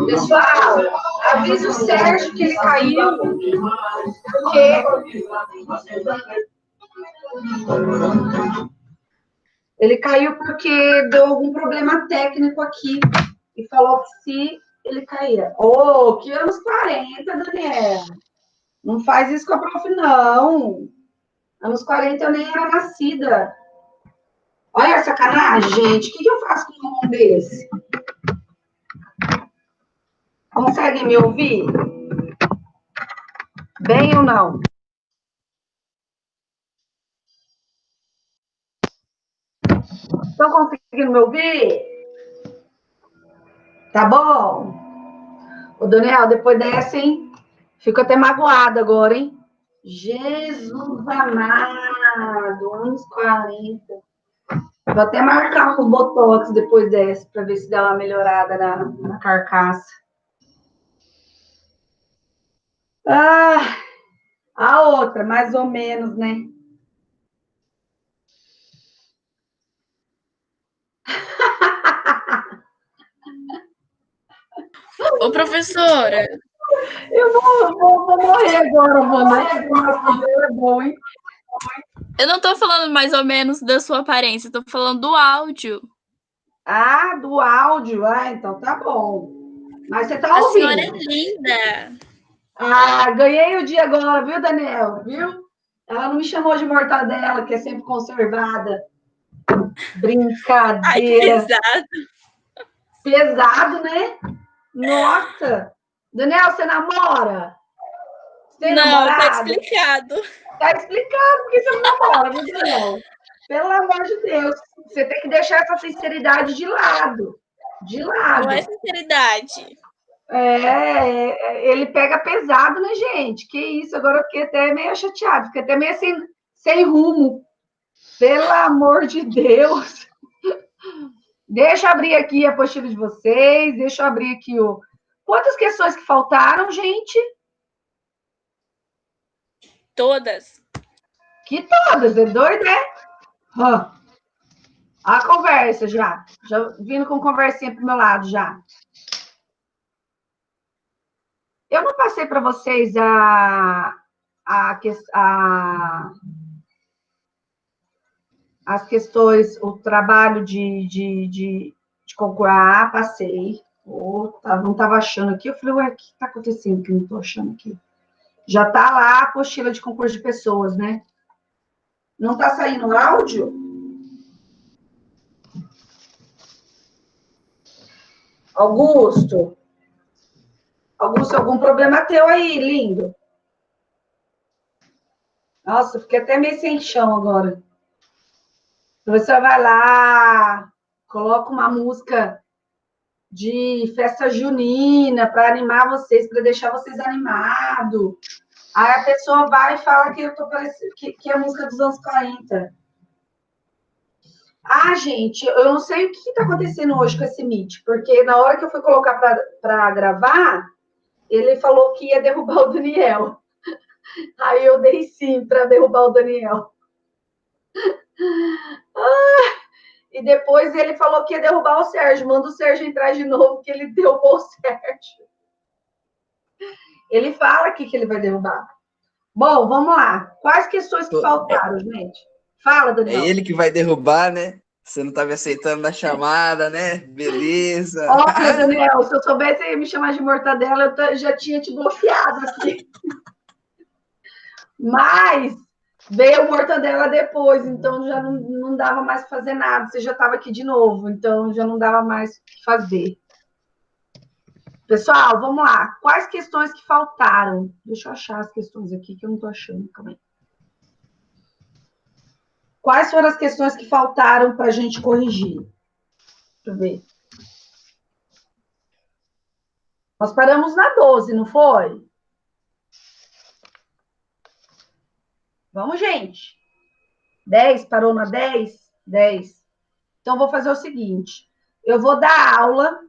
Pessoal, avisa o Sérgio que ele caiu, porque ele caiu porque deu algum problema técnico aqui e falou que se ele caía. Ô, que anos 40, Daniel. Não faz isso com a prof, não. Anos 40 eu nem era nascida. Olha a sacanagem, gente. O que eu faço com um desse? Conseguem me ouvir? Bem ou não? Estão conseguindo me ouvir? Tá bom? Ô, Daniel, depois dessa, hein? Fico até magoada agora, hein? Jesus amado, anos 40. Vou até marcar um botox depois dessa, para ver se dá uma melhorada na carcaça. Ah, a outra, mais ou menos, né? Ô, professora. Eu vou morrer agora, mano. É bom, hein? Eu não tô falando mais ou menos da sua aparência, tô falando do áudio. Ah, do áudio. Ah, então tá bom. Mas você tá ouvindo? A senhora é linda. Ah, ganhei o dia agora, viu, Daniel? Viu? Ela não me chamou de mortadela, que é sempre conservada. Brincadeira. Ai, que pesado. Pesado, né? Nossa. Daniel, você namora? Você tem não, namorado? tá explicado. Tá explicado porque você não namora, viu, Daniel? Pelo amor de Deus. Você tem que deixar essa sinceridade de lado. De lado. Não é sinceridade. Ele pega pesado, né, gente? Que isso, agora eu fiquei até meio chateado, fiquei até meio sem rumo. Pelo amor de Deus. Deixa eu abrir aqui a apostila de vocês, deixa eu abrir aqui o... Quantas questões que faltaram, gente? Todas. Que todas, é doido, né? A conversa já vindo com conversinha pro meu lado já. Eu não passei para vocês as questões, o trabalho de concurso. Ah, passei. Não estava achando aqui. Eu falei, ué, o que está acontecendo que eu não estou achando aqui? Já está lá a apostila de concurso de pessoas, né? Não está saindo áudio? Augusto, algum problema teu aí, lindo? Nossa, fiquei até meio sem chão agora. Você vai lá, coloca uma música de festa junina para animar vocês, para deixar vocês animados. Aí a pessoa vai e fala que eu tô parecendo que é a música dos anos 40. Ah, gente, eu não sei o que está acontecendo hoje com esse Meet, porque na hora que eu fui colocar para gravar, ele falou que ia derrubar o Daniel. Aí eu dei sim para derrubar o Daniel. E depois ele falou que ia derrubar o Sérgio. Manda o Sérgio entrar de novo, que ele derrubou o Sérgio. Ele fala aqui que ele vai derrubar. Bom, vamos lá. Quais questões que faltaram, gente? Fala, Daniel. É ele que vai derrubar, né? Você não estava aceitando a chamada, né? Beleza. Olha, Daniel, se eu soubesse me chamar de mortadela, eu já tinha te bloqueado aqui. Mas veio o mortadela depois, então já não dava mais para fazer nada. Você já estava aqui de novo, então já não dava mais o que fazer. Pessoal, vamos lá. Quais questões que faltaram? Deixa eu achar as questões aqui, que eu não estou achando. Calma aí. Quais foram as questões que faltaram para a gente corrigir? Deixa eu ver. Nós paramos na 12, não foi? Vamos, gente. 10, parou na 10? 10. Então, vou fazer o seguinte. Eu vou dar aula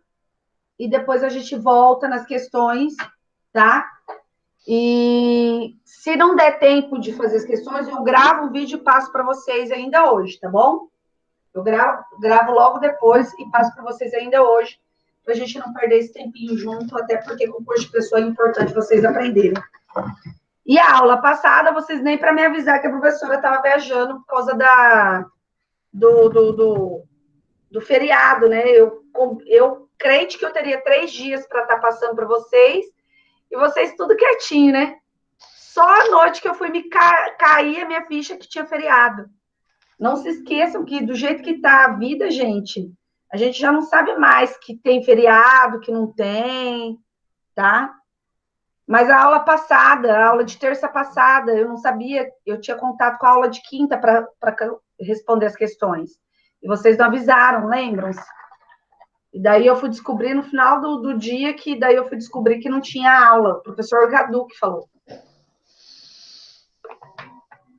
e depois a gente volta nas questões, tá? E se não der tempo de fazer as questões, eu gravo um vídeo e passo para vocês ainda hoje, tá bom? Eu gravo logo depois e passo para vocês ainda hoje, para a gente não perder esse tempinho junto, até porque concurso de pessoa é importante vocês aprenderem. E a aula passada, vocês nem para me avisar que a professora estava viajando por causa do feriado, né? Eu crente que eu teria 3 dias para estar passando para vocês, e vocês tudo quietinho, né? Só à noite que eu fui me cair a minha ficha que tinha feriado. Não se esqueçam que do jeito que está a vida, gente, a gente já não sabe mais que tem feriado, que não tem, tá? Mas a aula passada, a aula de terça passada, eu não sabia, eu tinha contato com a aula de quinta para responder as questões. E vocês não avisaram, lembram-se? E daí eu fui descobrir no final do dia que daí eu fui descobrir que não tinha aula. O professor Gadu que falou.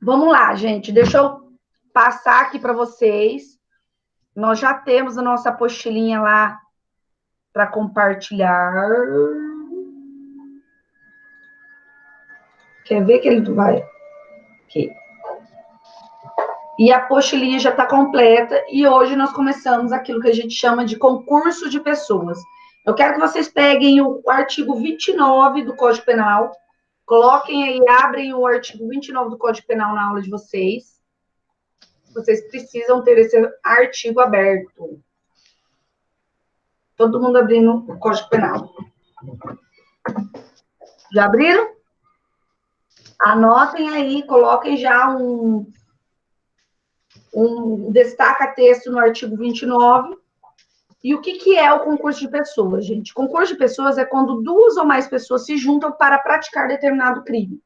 Vamos lá, gente. Deixa eu passar aqui para vocês. Nós já temos a nossa apostilinha lá para compartilhar. Quer ver que ele vai? Aqui. E a apostilinha já está completa. E hoje nós começamos aquilo que a gente chama de concurso de pessoas. Eu quero que vocês peguem o artigo 29 do Código Penal. Coloquem aí, abrem o artigo 29 do Código Penal na aula de vocês. Vocês precisam ter esse artigo aberto. Todo mundo abrindo o Código Penal. Já abriram? Anotem aí, coloquem já um destaca-texto no artigo 29. E o que é o concurso de pessoas, gente? Concurso de pessoas é quando 2 ou mais pessoas se juntam para praticar determinado crime.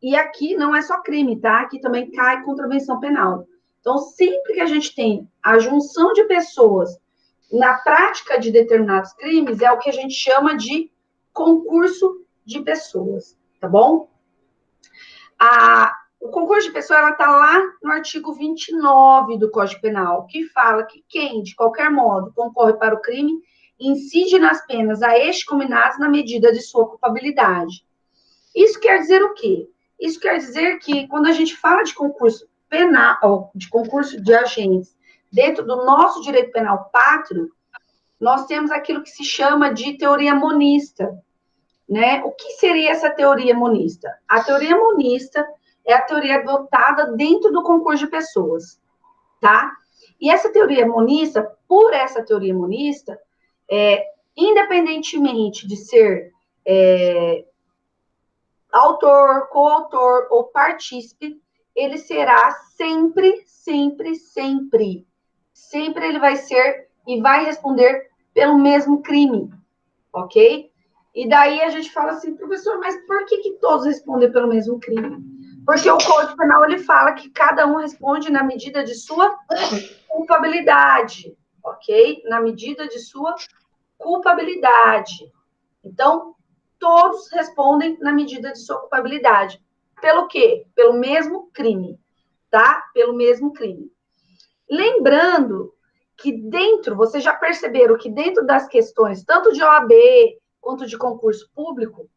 E aqui não é só crime, tá? Aqui também cai contravenção penal. Então, sempre que a gente tem a junção de pessoas na prática de determinados crimes, é o que a gente chama de concurso de pessoas, tá bom? O concurso de pessoa, ela está lá no artigo 29 do Código Penal, que fala que quem, de qualquer modo, concorre para o crime, incide nas penas a estes combinados na medida de sua culpabilidade. Isso quer dizer o quê? Isso quer dizer que, quando a gente fala de concurso penal, de concurso de agentes, dentro do nosso direito penal pátrio, nós temos aquilo que se chama de teoria monista, né? O que seria essa teoria monista? A teoria monista é a teoria adotada dentro do concurso de pessoas, tá? E essa teoria monista, por essa teoria monista, independentemente de ser autor, coautor ou partícipe, ele será sempre, sempre, sempre. Sempre ele vai ser e vai responder pelo mesmo crime, ok? E daí a gente fala assim, professor, mas por que todos respondem pelo mesmo crime? Porque o Código Penal, ele fala que cada um responde na medida de sua culpabilidade, ok? Na medida de sua culpabilidade. Então, todos respondem na medida de sua culpabilidade. Pelo quê? Pelo mesmo crime, tá? Pelo mesmo crime. Lembrando que dentro, vocês já perceberam que dentro das questões, tanto de OAB quanto de concurso público,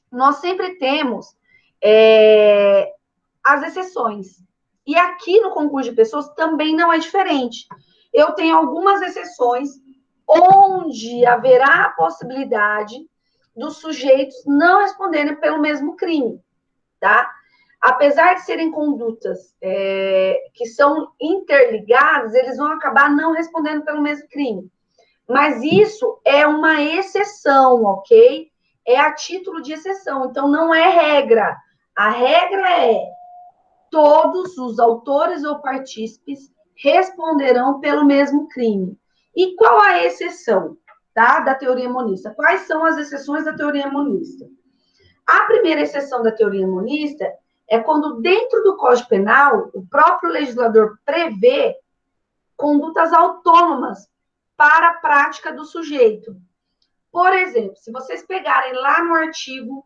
nós sempre temos as exceções. E aqui no concurso de pessoas também não é diferente. Eu tenho algumas exceções onde haverá a possibilidade dos sujeitos não responderem pelo mesmo crime, tá? Apesar de serem condutas que são interligadas, eles vão acabar não respondendo pelo mesmo crime. Mas isso é uma exceção, ok? É a título de exceção, então não é regra. A regra é todos os autores ou partícipes responderão pelo mesmo crime. E qual a exceção, tá, da teoria monista? Quais são as exceções da teoria monista? A primeira exceção da teoria monista é quando, dentro do Código Penal, o próprio legislador prevê condutas autônomas para a prática do sujeito. Por exemplo, se vocês pegarem lá no artigo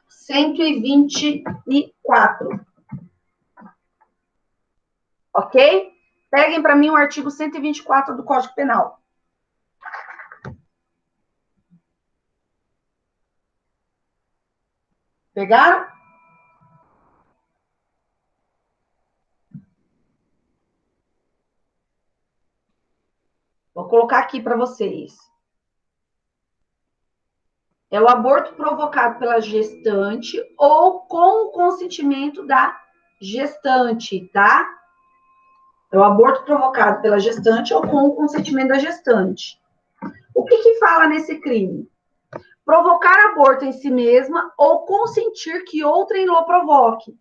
124, ok? Peguem para mim o artigo 124 do Código Penal. Pegaram? Vou colocar aqui para vocês. É o aborto provocado pela gestante ou com o consentimento da gestante, tá? É o aborto provocado pela gestante ou com o consentimento da gestante. O que fala nesse crime? Provocar aborto em si mesma ou consentir que outrem o provoque.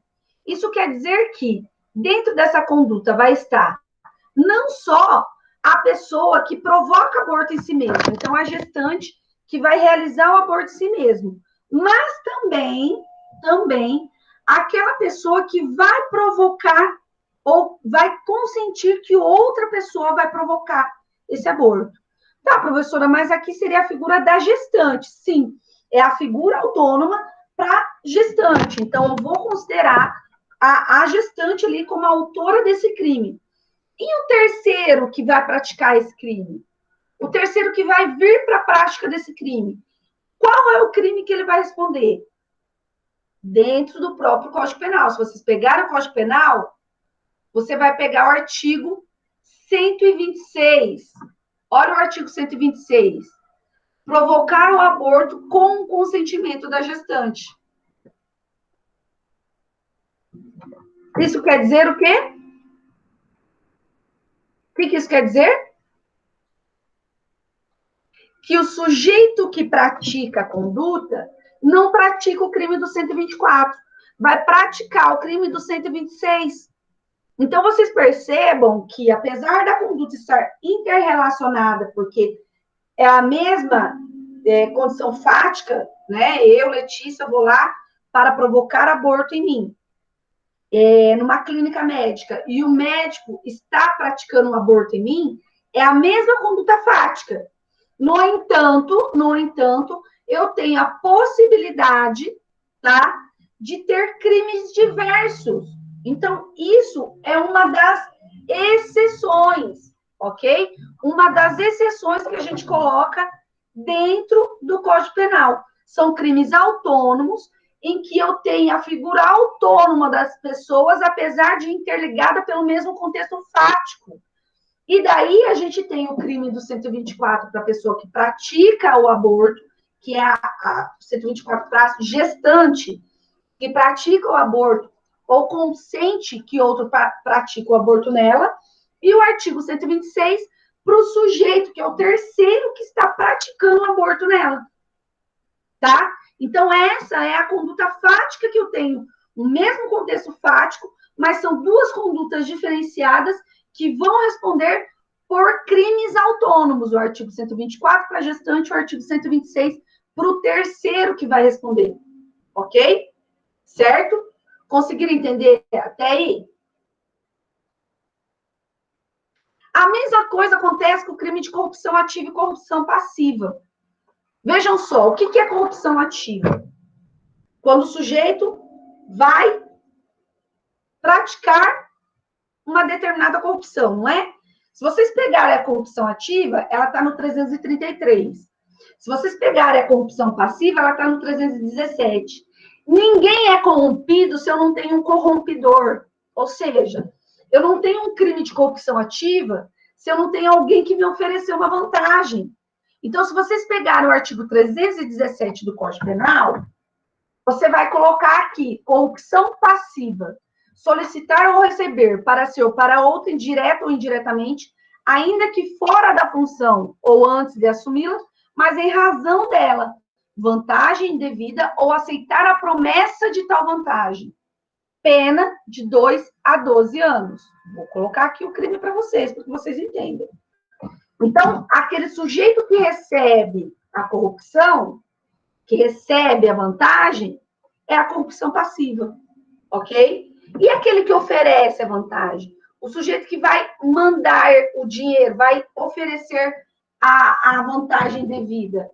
Isso quer dizer que dentro dessa conduta vai estar não só a pessoa que provoca aborto em si mesma, então a gestante que vai realizar o aborto em si mesmo, mas também aquela pessoa que vai provocar ou vai consentir que outra pessoa vai provocar esse aborto. Tá, professora, mas aqui seria a figura da gestante. Sim, é a figura autônoma para gestante. Então, eu vou considerar a gestante ali como autora desse crime. E o terceiro que vai praticar esse crime? O terceiro que vai vir para a prática desse crime. Qual é o crime que ele vai responder? Dentro do próprio Código Penal. Se vocês pegarem o Código Penal, você vai pegar o artigo 126. Olha o artigo 126. Provocar o aborto com o consentimento da gestante. Isso quer dizer o quê? O que isso quer dizer? Que o sujeito que pratica a conduta não pratica o crime do 124, vai praticar o crime do 126. Então, vocês percebam que, apesar da conduta estar interrelacionada, porque é a mesma condição fática, né? Eu, Letícia, vou lá para provocar aborto em mim, numa clínica médica, e o médico está praticando um aborto em mim, é a mesma conduta fática. No entanto, eu tenho a possibilidade, tá, de ter crimes diversos. Então, isso é uma das exceções, ok? Uma das exceções que a gente coloca dentro do Código Penal. São crimes autônomos, em que eu tenho a figura autônoma das pessoas, apesar de interligada pelo mesmo contexto fático. E daí a gente tem o crime do 124 para a pessoa que pratica o aborto, que é a 124 para gestante, que pratica o aborto ou consente que outro pratique o aborto nela, e o artigo 126 para o sujeito, que é o terceiro que está praticando o aborto nela. Tá? Então, essa é a conduta fática que eu tenho, o mesmo contexto fático, mas são duas condutas diferenciadas que vão responder por crimes autônomos, o artigo 124 para a gestante, o artigo 126 para o terceiro que vai responder, ok? Certo? Conseguiram entender até aí? A mesma coisa acontece com o crime de corrupção ativa e corrupção passiva. Vejam só, o que é corrupção ativa? Quando o sujeito vai praticar uma determinada corrupção, não é? Se vocês pegarem a corrupção ativa, ela está no 333. Se vocês pegarem a corrupção passiva, ela está no 317. Ninguém é corrompido se eu não tenho um corrompidor. Ou seja, eu não tenho um crime de corrupção ativa se eu não tenho alguém que me ofereceu uma vantagem. Então, se vocês pegarem o artigo 317 do Código Penal, você vai colocar aqui, corrupção passiva, solicitar ou receber para si ou para outro, indireta ou indiretamente, ainda que fora da função ou antes de assumi-la, mas em razão dela, vantagem indevida ou aceitar a promessa de tal vantagem. Pena de 2 a 12 anos. Vou colocar aqui o crime para vocês, para que vocês entendam. Então, aquele sujeito que recebe a corrupção, que recebe a vantagem, é a corrupção passiva, ok? E aquele que oferece a vantagem? O sujeito que vai mandar o dinheiro, vai oferecer a vantagem devida.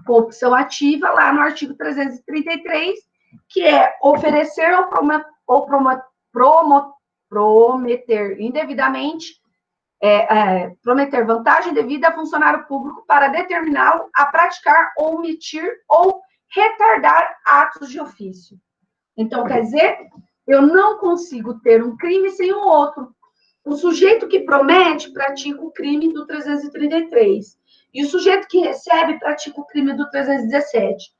Corrupção ativa, lá no artigo 333, que é oferecer ou prometer indevidamente, prometer vantagem devida a funcionário público para determiná-lo a praticar ou omitir ou retardar atos de ofício. Então, quer dizer, eu não consigo ter um crime sem o outro. O sujeito que promete pratica o crime do 333. E o sujeito que recebe pratica o crime do 317.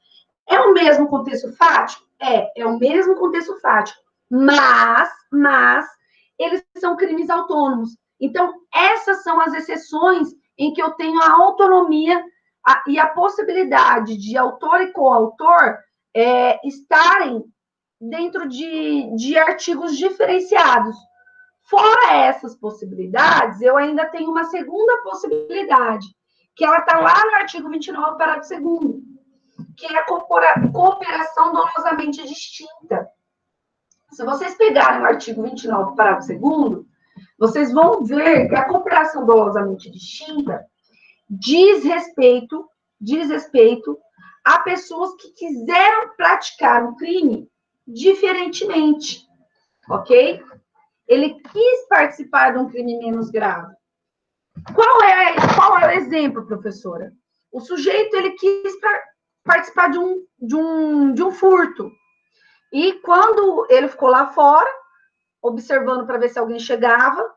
É o mesmo contexto fático? É o mesmo contexto fático. Mas, eles são crimes autônomos. Então, essas são as exceções em que eu tenho a autonomia e a possibilidade de autor e coautor estarem dentro de artigos diferenciados. Fora essas possibilidades, eu ainda tenho uma segunda possibilidade, que ela está lá no artigo 29, parágrafo 2º, que é a cooperação dolosamente distinta. Se vocês pegarem o artigo 29, parágrafo 2º, vocês vão ver que a cooperação dolosamente distinta diz respeito a pessoas que quiseram praticar um crime diferentemente, ok? Ele quis participar de um crime menos grave. Qual é o exemplo, professora? O sujeito, ele quis participar de um furto. E quando ele ficou lá fora, observando para ver se alguém chegava,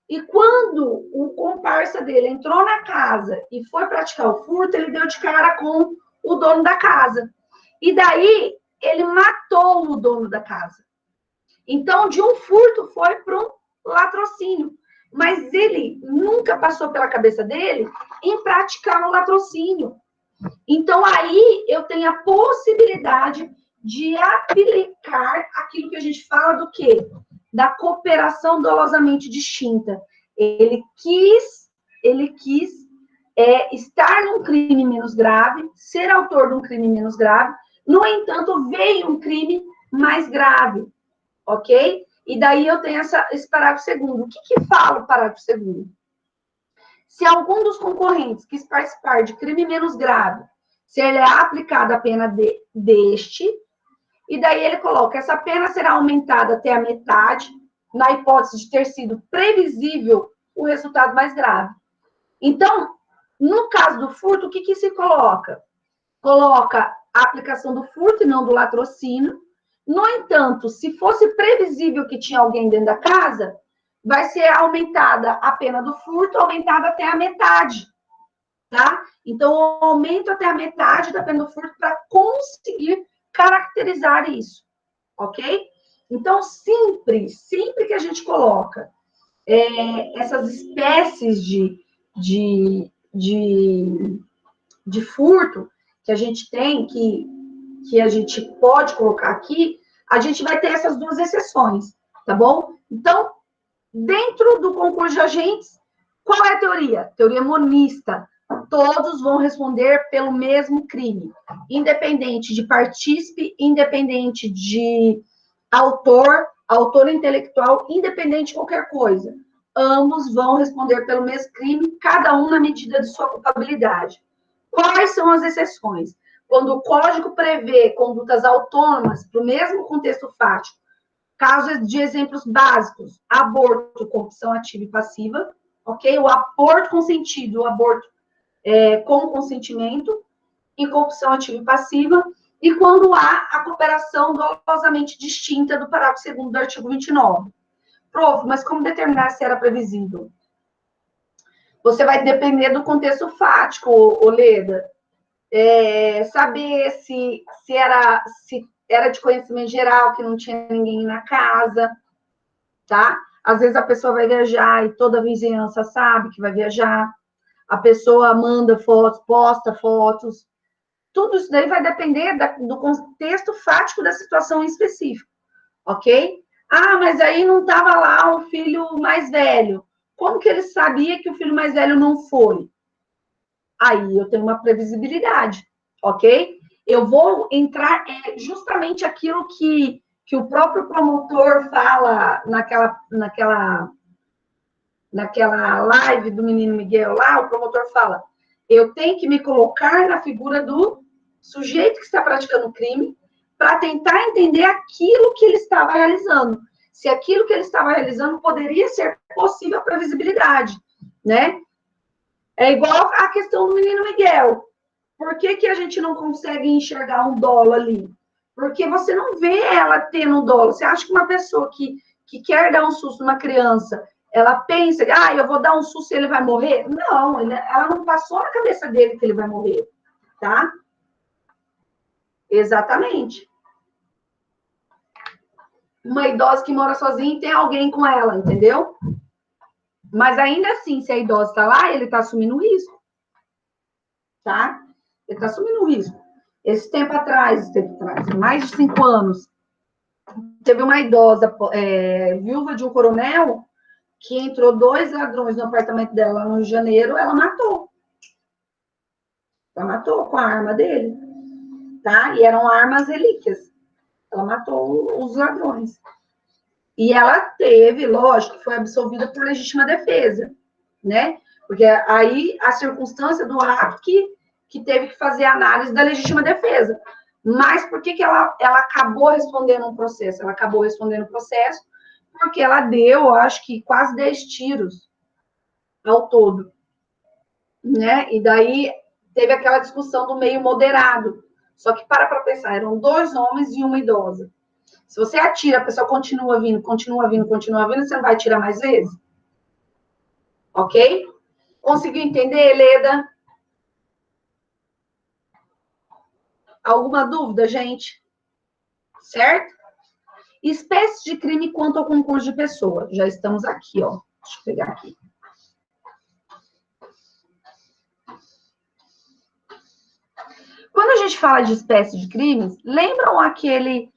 e quando o comparsa dele entrou na casa e foi praticar o furto, ele deu de cara com o dono da casa. E daí, ele matou o dono da casa. Então, de um furto foi para um latrocínio. Mas ele nunca passou pela cabeça dele em praticar o latrocínio. Então, aí eu tenho a possibilidade de aplicar aquilo que a gente fala do quê? Da cooperação dolosamente distinta. Ele quis estar num crime menos grave, ser autor de um crime menos grave, no entanto, veio um crime mais grave, ok? E daí eu tenho esse parágrafo 2º. O que fala o parágrafo 2º? Se algum dos concorrentes quis participar de crime menos grave, será aplicada a pena deste, e daí ele coloca, essa pena será aumentada até a metade, na hipótese de ter sido previsível o resultado mais grave. Então, no caso do furto, o que se coloca? Coloca a aplicação do furto e não do latrocínio. No entanto, se fosse previsível que tinha alguém dentro da casa, vai ser aumentada a pena do furto, aumentada até a metade, tá? Então, eu aumento até a metade da pena do furto para conseguir caracterizar isso, ok? Então, sempre que a gente coloca essas espécies de furto que a gente tem, que a gente pode colocar aqui, a gente vai ter essas duas exceções, tá bom? Então, dentro do concurso de agentes, qual é a teoria? Teoria monista. Todos vão responder pelo mesmo crime, independente de partícipe, independente de autor intelectual, independente de qualquer coisa. Ambos vão responder pelo mesmo crime, cada um na medida de sua culpabilidade. Quais são as exceções? Quando o código prevê condutas autônomas para o mesmo contexto fático, casos de exemplos básicos, aborto, corrupção ativa e passiva, ok? O aborto consentido, o aborto com consentimento, e corrupção ativa e passiva, e quando há a cooperação dolosamente distinta do parágrafo 2º do artigo 29. Prof, mas como determinar se era previsível? Você vai depender do contexto fático, Oleda. Saber se era de conhecimento geral, que não tinha ninguém na casa, tá? Às vezes a pessoa vai viajar e toda a vizinhança sabe que vai viajar. A pessoa manda fotos, posta fotos. Tudo isso daí vai depender do contexto fático da situação em específico, ok? Ah, mas aí não estava lá o filho mais velho. Como que ele sabia que o filho mais velho não foi? Aí eu tenho uma previsibilidade, ok? Eu vou entrar justamente aquilo que o próprio promotor fala naquela live do menino Miguel lá, o promotor fala, eu tenho que me colocar na figura do sujeito que está praticando o crime para tentar entender aquilo que ele estava realizando. Se aquilo que ele estava realizando poderia ser possível a previsibilidade, né? É igual a questão do menino Miguel. Por que que a gente não consegue enxergar um dolo ali? Porque você não vê ela tendo um dolo. Você acha que uma pessoa que quer dar um susto numa criança, ela pensa, eu vou dar um susto e ele vai morrer? Não, ela não passou na cabeça dele que ele vai morrer, tá? Exatamente. Uma idosa que mora sozinha e tem alguém com ela, entendeu? Mas ainda assim, se a idosa está lá, ele está assumindo o risco, tá? Ele está assumindo o risco. Esse tempo atrás, mais de 5 anos, teve uma idosa, viúva de um coronel, que entrou 2 ladrões no apartamento dela no Rio de Janeiro, ela matou. Ela matou com a arma dele, tá? E eram armas relíquias. Ela matou os ladrões. E ela teve, lógico, foi absolvida por legítima defesa, né? Porque aí a circunstância do ato que teve que fazer a análise da legítima defesa. Mas por que ela acabou respondendo um processo? Ela acabou respondendo o processo porque ela deu, acho que, quase 10 tiros ao todo, né? E daí teve aquela discussão do meio moderado. Só que para pensar, eram 2 homens e uma idosa. Se você atira, a pessoa continua vindo, você não vai atirar mais vezes? Ok? Conseguiu entender, Leda? Alguma dúvida, gente? Certo? Espécie de crime quanto ao concurso de pessoa. Já estamos aqui, ó. Deixa eu pegar aqui. Quando a gente fala de espécie de crimes, lembram aquele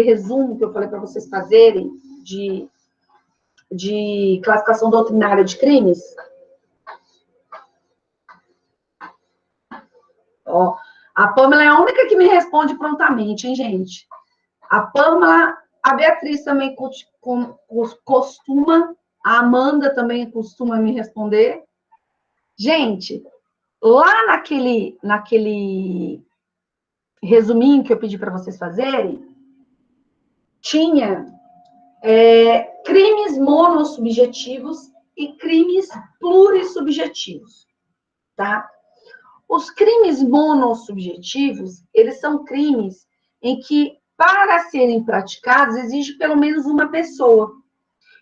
resumo que eu falei para vocês fazerem de classificação doutrinária de crimes? Ó, a Pâmela é a única que me responde prontamente, hein, gente? A Pâmela, a Beatriz também costuma, a Amanda também costuma me responder. Gente, lá naquele resuminho que eu pedi para vocês fazerem, tinha crimes monossubjetivos e crimes plurissubjetivos, tá? Os crimes monossubjetivos, eles são crimes em que, para serem praticados, exige pelo menos uma pessoa.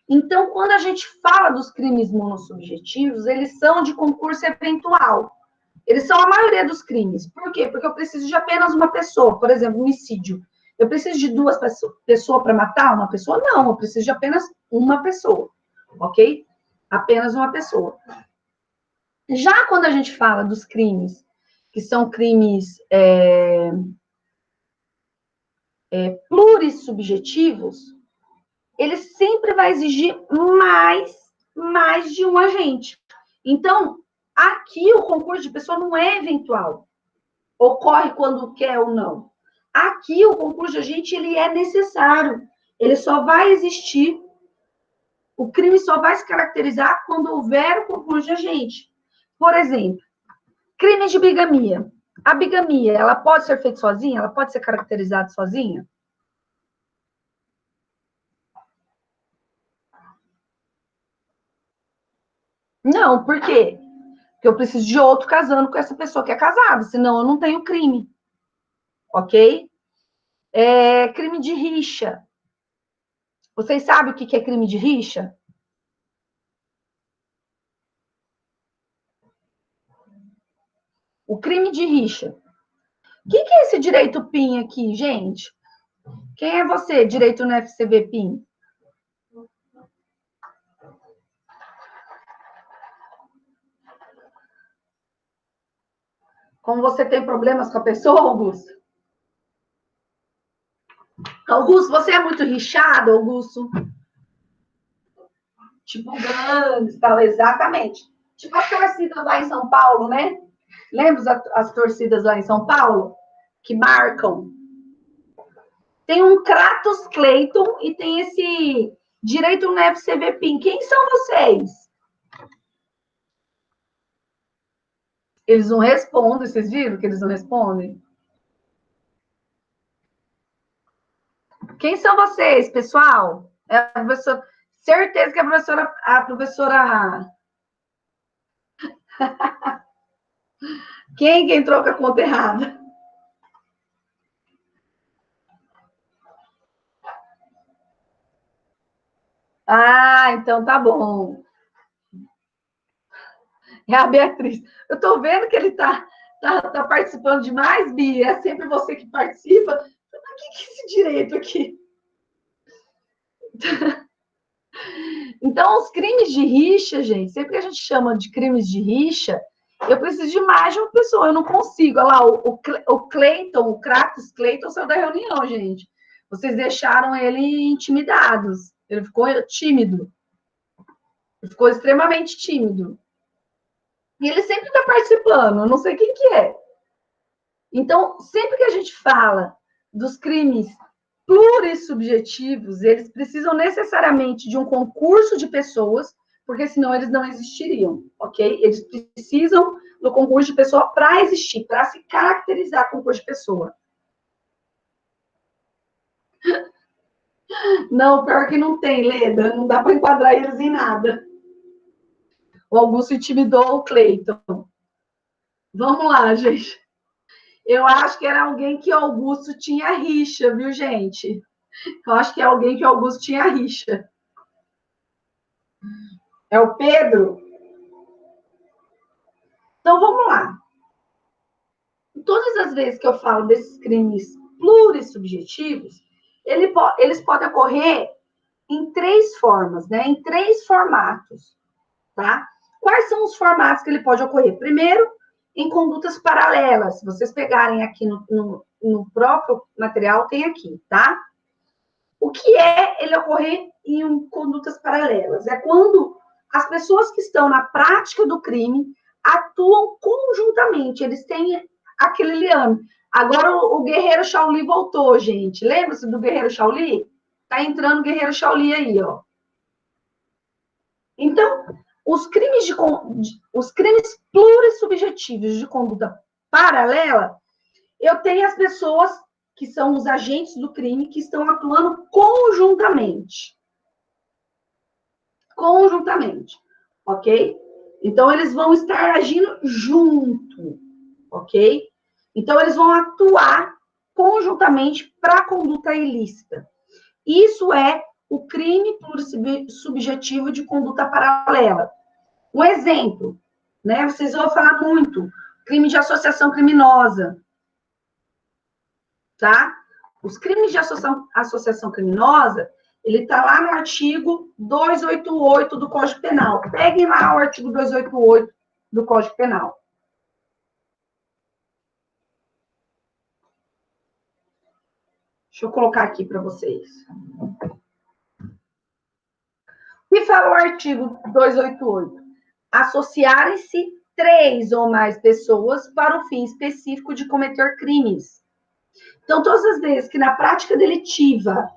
Então, quando a gente fala dos crimes monossubjetivos, eles são de concurso eventual. Eles são a maioria dos crimes. Por quê? Porque eu preciso de apenas uma pessoa. Por exemplo, homicídio. Eu preciso de 2 pessoas para matar uma pessoa? Não, eu preciso de apenas uma pessoa. Ok? Apenas uma pessoa. Já quando a gente fala dos crimes, que são crimes plurissubjetivos, ele sempre vai exigir mais de um agente. Então, aqui o concurso de pessoa não é eventual. Ocorre quando quer ou não. Aqui o concurso de agente, ele é necessário. Ele só vai existir, o crime só vai se caracterizar quando houver o concurso de agente. Por exemplo, crime de bigamia. A bigamia, ela pode ser feita sozinha? Ela pode ser caracterizada sozinha? Não, por quê? Porque eu preciso de outro casando com essa pessoa que é casada, senão eu não tenho crime. Ok? Crime de rixa. Vocês sabem o que é crime de rixa? O crime de rixa. O que é esse direito PIN aqui, gente? Quem é você, direito no FCB PIN? Como você tem problemas com a pessoa, Augusto? Augusto, você é muito rixado, Augusto? Tipo gangues, tal, exatamente. Tipo as torcidas lá em São Paulo, né? Lembra as torcidas lá em São Paulo? Que marcam. Tem um Kratos Clayton e tem esse direito no FCB PIN. Quem são vocês? Eles não respondem, vocês viram que eles não respondem? Quem são vocês, pessoal? É a professora. Certeza que a professora. Quem que entrou com a conta errada? Ah, então tá bom. É a Beatriz. Eu tô vendo que ele tá participando demais, Bia. É sempre você que participa. Mas o que é esse direito aqui? Então, os crimes de rixa, gente, sempre que a gente chama de crimes de rixa, eu preciso de mais de uma pessoa, eu não consigo. Olha lá, o Cleiton, o Kratos Cleiton saiu da reunião, gente. Vocês deixaram ele intimidados. Ele ficou tímido. Ele ficou extremamente tímido. E ele sempre está participando, eu não sei quem que é. Então, sempre que a gente fala dos crimes plurissubjetivos, eles precisam necessariamente de um concurso de pessoas, porque senão eles não existiriam, ok? Eles precisam do concurso de pessoa para existir, para se caracterizar concurso de pessoa. Não, pior que não tem, Leda, não dá para enquadrar eles em nada. O Augusto intimidou o Cleiton. Vamos lá, gente. Eu acho que era alguém que o Augusto tinha rixa, viu, gente? Eu acho que é alguém que o Augusto tinha rixa. É o Pedro? Então, vamos lá. Todas as vezes que eu falo desses crimes plurissubjetivos, eles podem ocorrer em três formas, né? Em três formatos, tá? Quais são os formatos que ele pode ocorrer? Primeiro, em condutas paralelas. Se vocês pegarem aqui no próprio material, tem aqui, tá? O que é ele ocorrer em condutas paralelas? É quando as pessoas que estão na prática do crime atuam conjuntamente, eles têm aquele liame. Agora o Guerreiro Shaolin voltou, gente. Lembra-se do Guerreiro Shaolin? Tá entrando o Guerreiro Shaolin aí, ó. Então, os crimes plurissubjetivos de conduta paralela, eu tenho as pessoas que são os agentes do crime que estão atuando conjuntamente. Conjuntamente, ok? Então, eles vão estar agindo junto, ok? Então, eles vão atuar conjuntamente para a conduta ilícita. Isso é o crime plurissubjetivo de conduta paralela. Um exemplo, né? Vocês vão falar muito, crime de associação criminosa, tá? Os crimes de associação criminosa, ele está lá no artigo 288 do Código Penal. Peguem lá o artigo 288 do Código Penal. Deixa eu colocar aqui para vocês. O que fala o artigo 288? Associarem-se 3 ou mais pessoas para o fim específico de cometer crimes. Então, todas as vezes que na prática delitiva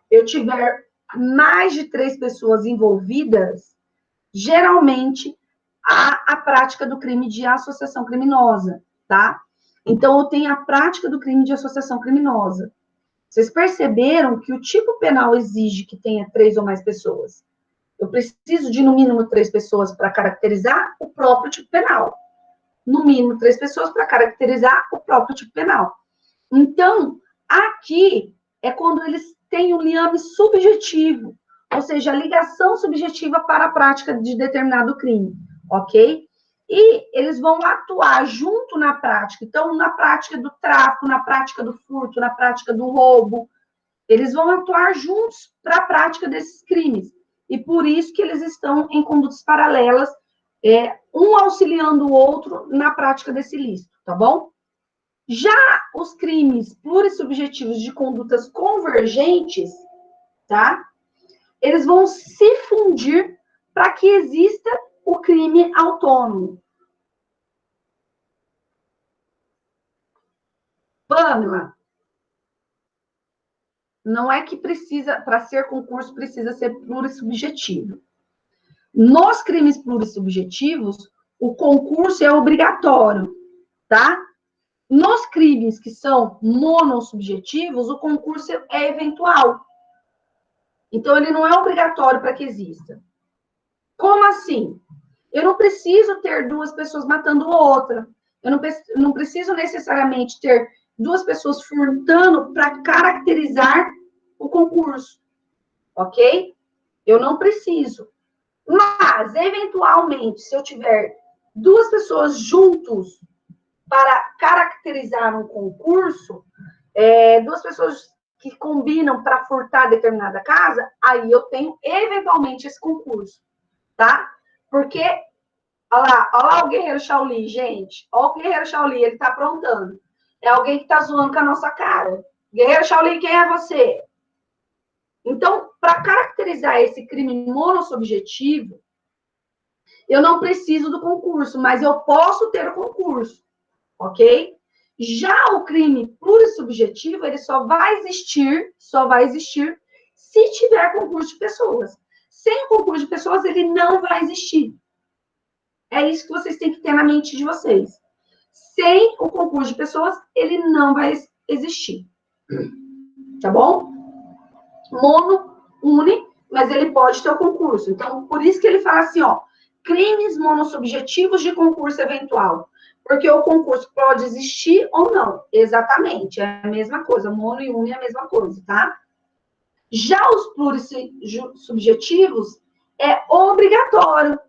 eu tiver mais de 3 pessoas envolvidas, geralmente há a prática do crime de associação criminosa, tá? Então, eu tenho a prática do crime de associação criminosa. Vocês perceberam que o tipo penal exige que tenha 3 ou mais pessoas? Eu preciso de, no mínimo, 3 pessoas para caracterizar o próprio tipo penal. No mínimo, 3 pessoas para caracterizar o próprio tipo penal. Então, aqui é quando eles têm um liame subjetivo, ou seja, a ligação subjetiva para a prática de determinado crime, ok? E eles vão atuar junto na prática. Então, na prática do tráfico, na prática do furto, na prática do roubo, eles vão atuar juntos para a prática desses crimes. E por isso que eles estão em condutas paralelas, um auxiliando o outro na prática desse ilícito, tá bom? Já os crimes plurissubjetivos de condutas convergentes, tá? Eles vão se fundir para que exista o crime autônomo. Pamela, não é que precisa, para ser concurso, precisa ser plurissubjetivo. Nos crimes plurissubjetivos, o concurso é obrigatório, tá? Nos crimes que são monossubjetivos, o concurso é eventual. Então, ele não é obrigatório para que exista. Como assim? Eu não preciso ter 2 pessoas matando outra. Eu não preciso necessariamente ter duas pessoas furtando para caracterizar o concurso, ok? Eu não preciso. Mas, eventualmente, se eu tiver duas pessoas juntos para caracterizar um concurso, duas pessoas que combinam para furtar determinada casa, aí eu tenho, eventualmente, esse concurso, tá? Porque, olha lá o Guerreiro Shaolin, gente. Olha o Guerreiro Shaolin, ele tá aprontando. É alguém que tá zoando com a nossa cara. Guerreiro Shaolin, quem é você? Então, para caracterizar esse crime monossubjetivo, eu não preciso do concurso, mas eu posso ter o concurso, ok? Já o crime plurissubjetivo, ele só vai existir se tiver concurso de pessoas. Sem concurso de pessoas, ele não vai existir. É isso que vocês têm que ter na mente de vocês. Sem o concurso de pessoas, ele não vai existir. Tá bom? Mono, une, mas ele pode ter o concurso. Então, por isso que ele fala assim, ó, crimes monossubjetivos de concurso eventual. Porque o concurso pode existir ou não. Exatamente, é a mesma coisa. Mono e une é a mesma coisa, tá? Já os plurissubjetivos é obrigatório.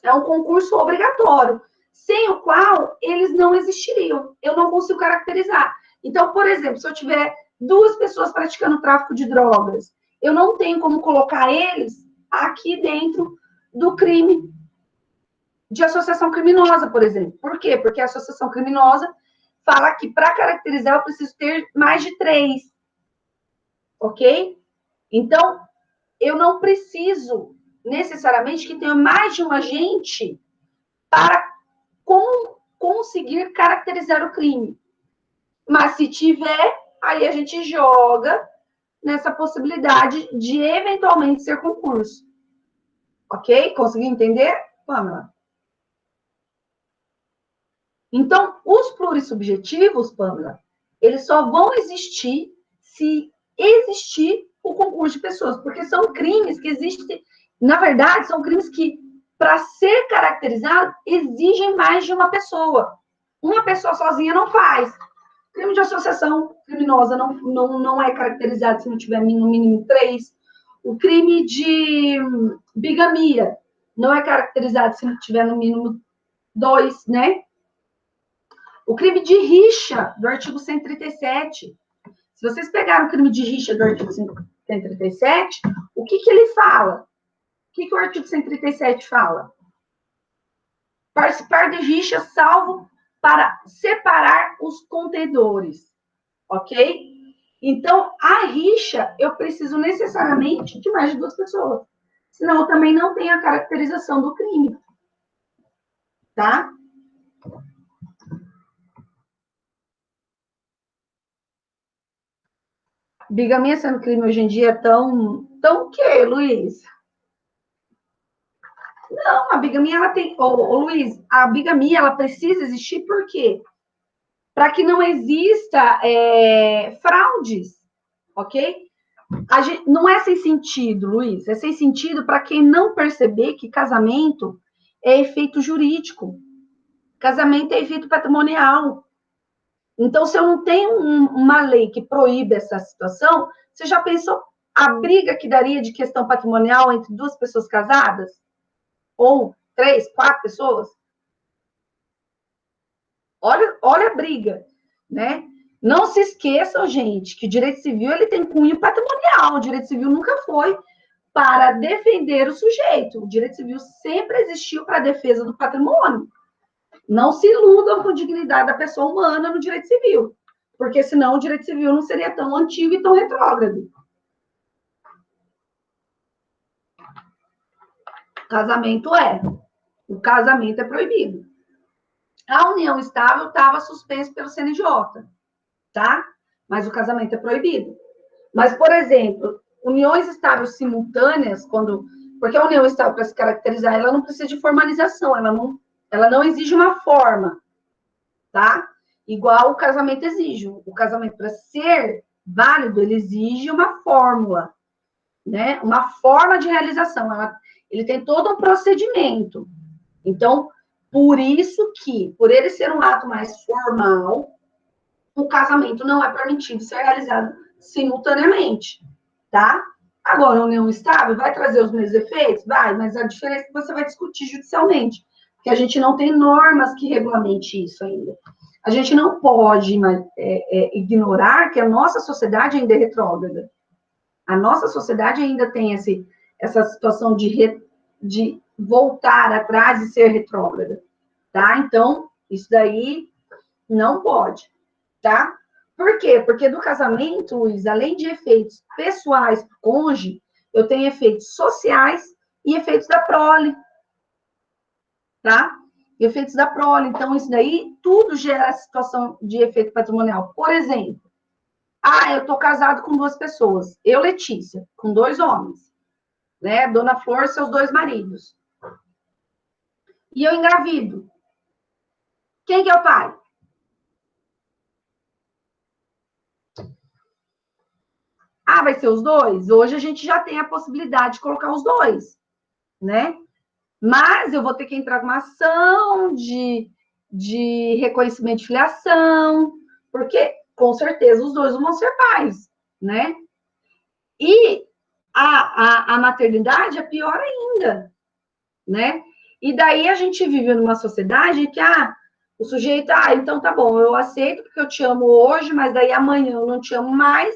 É um concurso obrigatório, sem o qual eles não existiriam. Eu não consigo caracterizar. Então, por exemplo, se eu tiver duas pessoas praticando tráfico de drogas, eu não tenho como colocar eles aqui dentro do crime de associação criminosa, por exemplo. Por quê? Porque a associação criminosa fala que para caracterizar eu preciso ter mais de 3. Ok? Então, eu não preciso necessariamente que tenha mais de um agente para conseguir caracterizar o crime. Mas se tiver, aí a gente joga nessa possibilidade de eventualmente ser concurso. Ok? Conseguiu entender, Pamela? Então, os plurissubjetivos, Pamela, eles só vão existir se existir o concurso de pessoas, porque são crimes que existem, na verdade, são crimes que, para ser caracterizado, exigem mais de uma pessoa. Uma pessoa sozinha não faz. Crime de associação criminosa não é caracterizado se não tiver no mínimo 3. O crime de bigamia não é caracterizado se não tiver no mínimo 2, né? O crime de rixa, do artigo 137. Se vocês pegaram o crime de rixa do artigo 137, o que ele fala? O que o artigo 137 fala? Participar de rixa, salvo para separar os contendores. Ok? Então, a rixa, eu preciso necessariamente de mais de 2 pessoas. Senão, eu também não tenho a caracterização do crime. Tá? Bigamia sendo crime hoje em dia tão o quê, Luiz? Não, a bigamia, ela tem... Ô, Luiz, a bigamia, ela precisa existir por quê? Para que não exista fraudes, ok? Não é sem sentido, Luiz, é sem sentido para quem não perceber que casamento é efeito jurídico. Casamento é efeito patrimonial. Então, se eu não tenho uma lei que proíbe essa situação, você já pensou a briga que daria de questão patrimonial entre 2 pessoas casadas? Ou 3, 4 pessoas? Olha a briga, né? Não se esqueçam, gente, que o direito civil ele tem cunho patrimonial. O direito civil nunca foi para defender o sujeito. O direito civil sempre existiu para a defesa do patrimônio. Não se iludam com a dignidade da pessoa humana no direito civil, porque senão o direito civil não seria tão antigo e tão retrógrado. O casamento é proibido. A união estável estava suspensa pelo CNJ, tá? Mas o casamento é proibido. Mas, por exemplo, uniões estáveis simultâneas, porque a união estável, para se caracterizar, ela não precisa de formalização, ela não exige uma forma, tá? Igual o casamento exige. O casamento, para ser válido, ele exige uma fórmula, né? Uma forma de realização. Ele tem todo um procedimento. Então, Por isso que, por ele ser um ato mais formal, o casamento não é permitido ser realizado simultaneamente, tá? Agora, a união estável vai trazer os mesmos efeitos? Vai, mas a diferença é que você vai discutir judicialmente, porque a gente não tem normas que regulamente isso ainda. A gente não pode ignorar que a nossa sociedade ainda é retrógrada. A nossa sociedade ainda tem essa situação de voltar atrás e ser retrógrada, tá? Então, isso daí não pode, tá? Por quê? Porque do casamento, Luiz, além de efeitos pessoais para o cônjuge, eu tenho efeitos sociais e efeitos da prole, tá? Efeitos da prole. Então, isso daí, tudo gera situação de efeito patrimonial. Por exemplo, eu tô casado com 2 pessoas. Eu, Letícia, com 2 homens, né? Dona Flor e seus 2 maridos. E eu engravido. Quem que é o pai? Vai ser os 2? Hoje a gente já tem a possibilidade de colocar os 2, né? Mas eu vou ter que entrar com uma ação de reconhecimento de filiação, porque, com certeza, os 2 vão ser pais, né? E a maternidade é pior ainda, né? E daí a gente vive numa sociedade que, o sujeito, então tá bom, eu aceito porque eu te amo hoje, mas daí amanhã eu não te amo mais,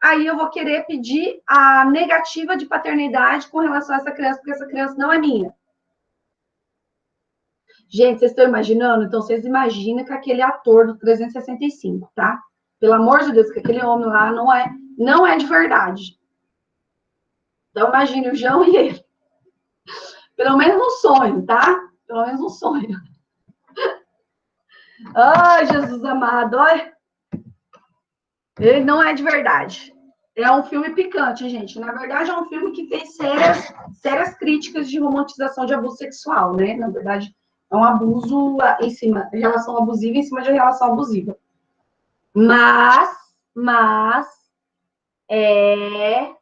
aí eu vou querer pedir a negativa de paternidade com relação a essa criança, porque essa criança não é minha. Gente, vocês estão imaginando? Então, vocês imaginam que aquele ator do 365, tá? Pelo amor de Deus, que aquele homem lá não é de verdade. Então, imagine o João e ele. Pelo menos um sonho, tá? Pelo menos um sonho. Ai, Jesus amado, olha. Ele não é de verdade. É um filme picante, gente. Na verdade, é um filme que tem sérias críticas de romantização de abuso sexual, né? Na verdade, é um abuso em cima, relação abusiva em cima de relação abusiva. Mas é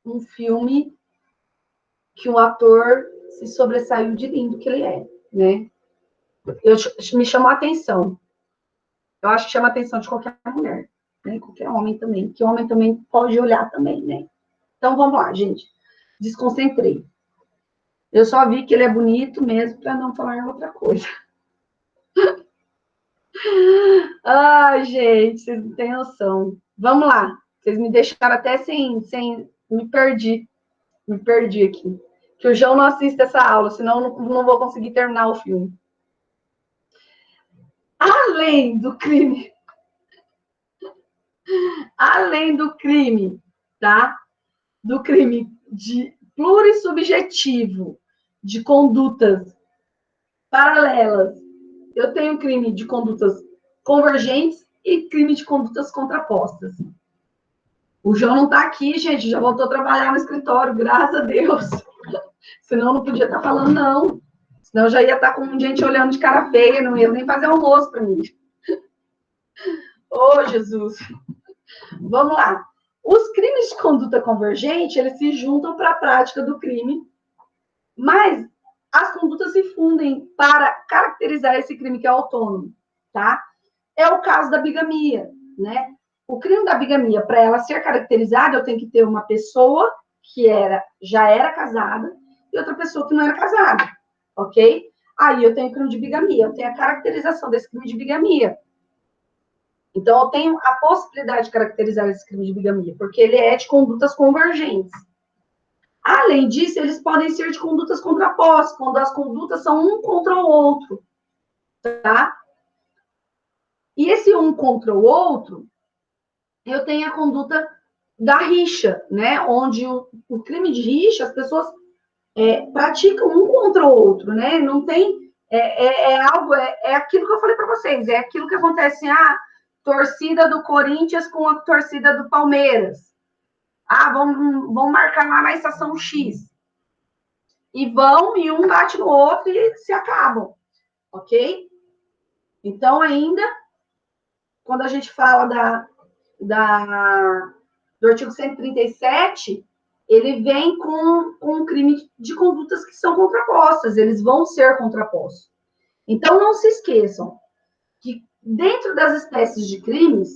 um filme que o ator se sobressaiu de lindo que ele é, né? Me chamou a atenção. Eu acho que chama a atenção de qualquer mulher, né? Qualquer homem também, que homem também pode olhar também, né? Então, vamos lá, gente. Desconcentrei. Eu só vi que ele é bonito mesmo para não falar outra coisa. Ai, gente, vocês não têm noção. Vamos lá. Vocês me deixaram até sem... Me perdi. Me perdi aqui. Que o João não assista essa aula, senão eu não vou conseguir terminar o filme. Além do crime, tá? Do crime de plurissubjetivo, de condutas paralelas. Eu tenho crime de condutas convergentes e crime de condutas contrapostas. O João não está aqui, gente, já voltou a trabalhar no escritório, graças a Deus. Senão eu não podia estar falando, não. Senão eu já ia estar com gente olhando de cara feia, não ia nem fazer almoço para mim. Ô, Jesus. Vamos lá. Os crimes de conduta convergente, eles se juntam para a prática do crime, mas as condutas se fundem para caracterizar esse crime que é autônomo, tá? É o caso da bigamia, né? O crime da bigamia, para ela ser caracterizada, eu tenho que ter uma pessoa que já era casada e outra pessoa que não era casada, ok? Aí eu tenho o crime de bigamia, eu tenho a caracterização desse crime de bigamia. Então, eu tenho a possibilidade de caracterizar esse crime de bigamia, porque ele é de condutas convergentes. Além disso, eles podem ser de condutas contrapostas, quando as condutas são um contra o outro, tá? E esse um contra o outro, eu tenho a conduta da rixa, né? Onde o crime de rixa, as pessoas praticam um contra o outro, né? Não tem... É aquilo que eu falei para vocês, é aquilo que acontece, torcida do Corinthians com a torcida do Palmeiras. Vão marcar lá na estação X. E um bate no outro e se acabam, ok? Então, ainda, quando a gente fala do artigo 137, ele vem com um crime de condutas que são contrapostas, eles vão ser contrapostos. Então, não se esqueçam que dentro das espécies de crimes,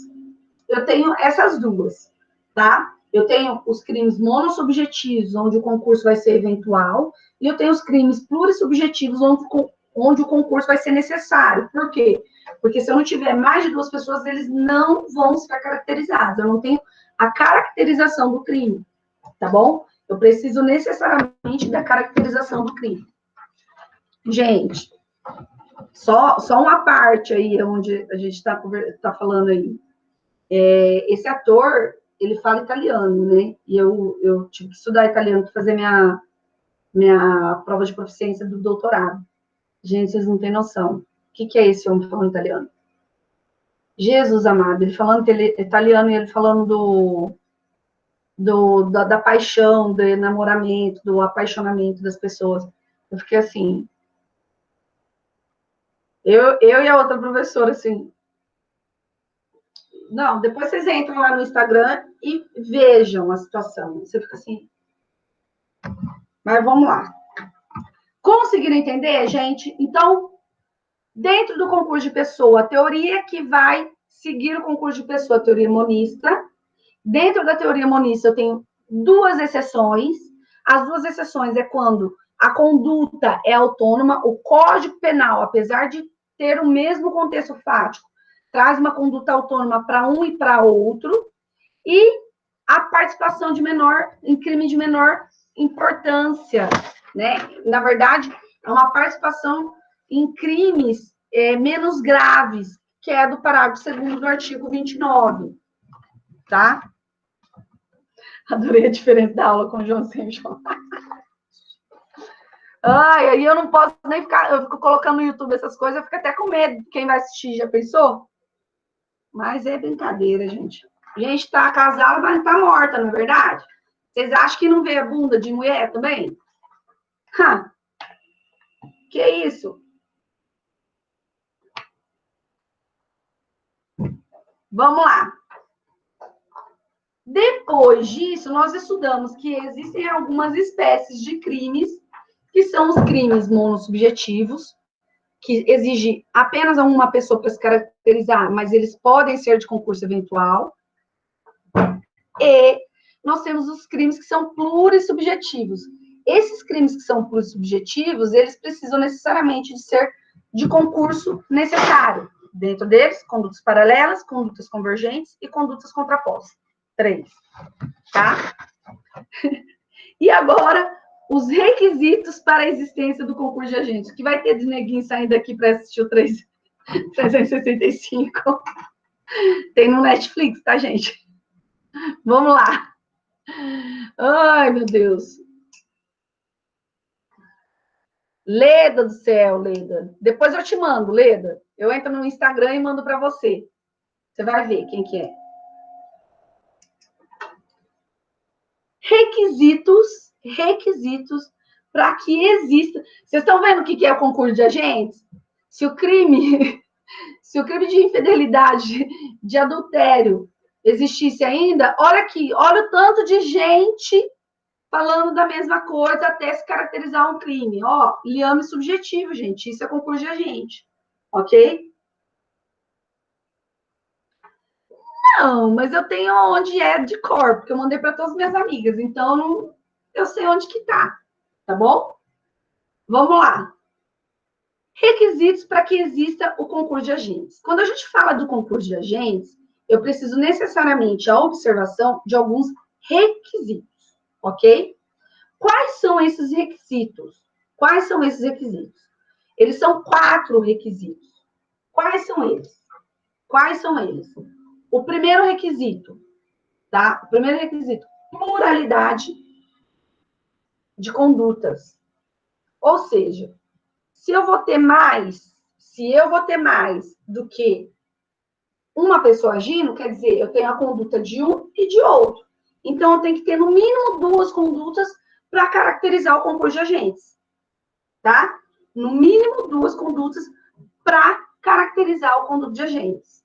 eu tenho essas duas, tá? Eu tenho os crimes monossubjetivos, onde o concurso vai ser eventual, e eu tenho os crimes plurissubjetivos, onde o concurso vai ser necessário. Por quê? Porque se eu não tiver mais de 2 pessoas, eles não vão ser caracterizados. Eu não tenho a caracterização do crime, tá bom? Eu preciso necessariamente da caracterização do crime. Gente, só uma parte aí onde a gente tá falando aí. Esse ator, ele fala italiano, né? E eu tive que estudar italiano para fazer minha prova de proficiência do doutorado. Gente, vocês não têm noção. O que é esse homem falando italiano? Jesus amado, ele falando italiano e ele falando da paixão, do enamoramento, do apaixonamento das pessoas. Eu fiquei assim. Eu e a outra professora, assim. Não, depois vocês entram lá no Instagram e vejam a situação. Você fica assim. Mas vamos lá. Conseguiram entender, gente? Então, dentro do concurso de pessoa, a teoria que vai seguir o concurso de pessoa, a teoria monista. Dentro da teoria monista, eu tenho 2 exceções. As 2 exceções é quando a conduta é autônoma, o Código Penal, apesar de ter o mesmo contexto fático, traz uma conduta autônoma para um e para outro, e a participação de menor, em crime de menor importância, né? Na verdade, é uma participação em crimes menos graves, que é do parágrafo 2º do artigo 29, tá? Adorei a diferença da aula com o João sem João. Ai, aí eu não posso nem ficar, eu fico colocando no YouTube essas coisas, eu fico até com medo de quem vai assistir, já pensou? Mas é brincadeira, gente. A gente tá casada, mas não tá morta, não é verdade? Vocês acham que não vê a bunda de mulher também? Que isso? Vamos lá. Depois disso, nós estudamos que existem algumas espécies de crimes, que são os crimes monossubjetivos, que exige apenas uma pessoa para se caracterizar, mas eles podem ser de concurso eventual. E nós temos os crimes que são plurissubjetivos. Esses crimes que são plurissubjetivos, eles precisam necessariamente de ser de concurso necessário. Dentro deles, condutas paralelas, condutas convergentes e condutas contrapostas. 3. Tá? E agora, os requisitos para a existência do concurso de agente. Que vai ter de neguinho saindo aqui para assistir o 365. Tem no Netflix, tá, gente? Vamos lá. Ai, meu Deus. Leda do céu, Leda. Depois eu te mando, Leda. Eu entro no Instagram e mando para você. Você vai ver quem que é. Requisitos para que exista. Vocês estão vendo o que é o concurso de agentes? Se o crime de infidelidade, de adultério existisse ainda, olha aqui, olha o tanto de gente falando da mesma coisa até se caracterizar um crime. Ó, liame subjetivo, gente. Isso é concurso de agente. Ok? Não, mas eu tenho onde é de cor, porque eu mandei para todas as minhas amigas. Então, eu sei onde que tá. Tá bom? Vamos lá. Requisitos para que exista o concurso de agentes. Quando a gente fala do concurso de agentes, eu preciso necessariamente a observação de alguns requisitos, ok? Quais são esses requisitos? Eles são 4 requisitos. Quais são eles? O primeiro requisito, tá? O primeiro requisito, pluralidade de condutas. Ou seja, se eu vou ter mais do que uma pessoa agindo, quer dizer, eu tenho a conduta de um e de outro. Então, eu tenho que ter, no mínimo, 2 condutas para caracterizar o concurso de agentes. Tá? No mínimo, 2 condutas para caracterizar o conduto de agentes.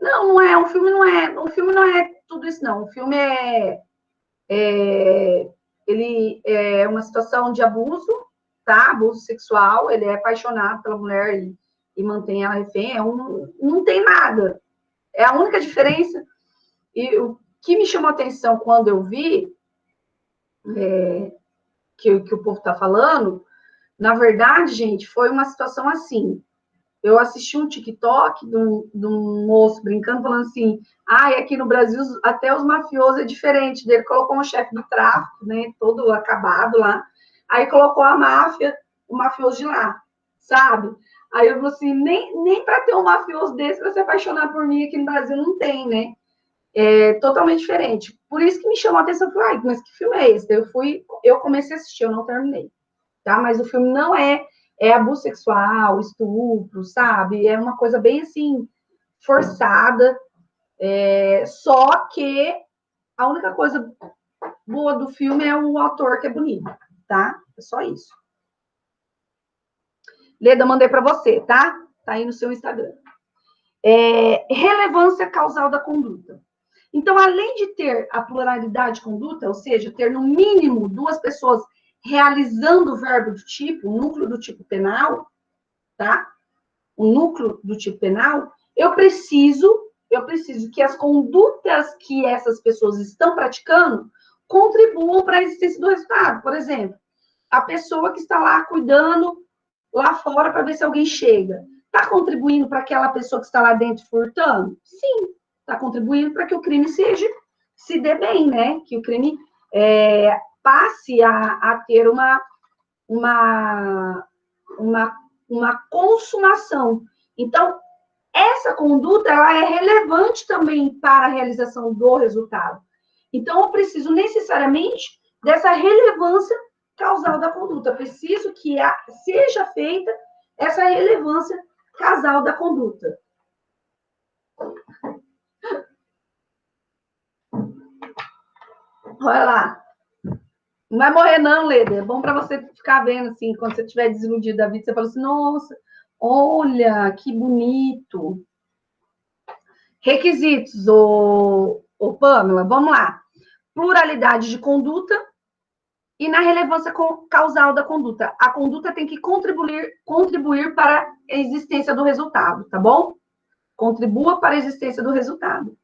Não, não é, o filme não é tudo isso, não. O filme ele é uma situação de abuso, tá? Abuso sexual, ele é apaixonado pela mulher e mantém ela refém, não tem nada. É a única diferença. E o que me chamou a atenção quando eu vi que o povo está falando, na verdade, gente, foi uma situação assim. Eu assisti um TikTok de um moço brincando, falando assim, aqui no Brasil até os mafiosos é diferente. Ele colocou um chefe do tráfico, né, todo acabado lá, aí colocou a máfia, o mafioso de lá, sabe? Aí eu falei assim, nem para ter um mafioso desse, pra se apaixonar por mim aqui no Brasil, não tem, né? É totalmente diferente. Por isso que me chamou a atenção, eu falei, mas que filme é esse? Eu comecei a assistir, eu não terminei, tá? Mas o filme não é abuso sexual, estupro, sabe? É uma coisa bem assim, forçada. Só que a única coisa boa do filme é o ator que é bonito, tá? É só isso. Leda, mandei para você, tá? Tá aí no seu Instagram. Relevância causal da conduta. Então, além de ter a pluralidade de conduta, ou seja, ter no mínimo duas pessoas realizando o verbo do tipo, o núcleo do tipo penal, tá? O núcleo do tipo penal, eu preciso que as condutas que essas pessoas estão praticando contribuam para a existência do resultado. Por exemplo, a pessoa que está lá cuidando lá fora para ver se alguém chega, está contribuindo para aquela pessoa que está lá dentro furtando? Sim, está contribuindo para que o crime se dê bem, né? Que o crime passe a ter uma consumação. Então, essa conduta ela é relevante também para a realização do resultado. Então, eu preciso necessariamente dessa relevância causal da conduta. Eu preciso que seja feita essa relevância causal da conduta. Olha lá. Não vai morrer não, Leda. É bom para você ficar vendo, assim, quando você estiver desiludido da vida, você fala assim, nossa, olha, que bonito. Requisitos, ô Pamela, vamos lá. Pluralidade de conduta e na relevância causal da conduta. A conduta tem que contribuir para a existência do resultado, tá bom? Contribua para a existência do resultado.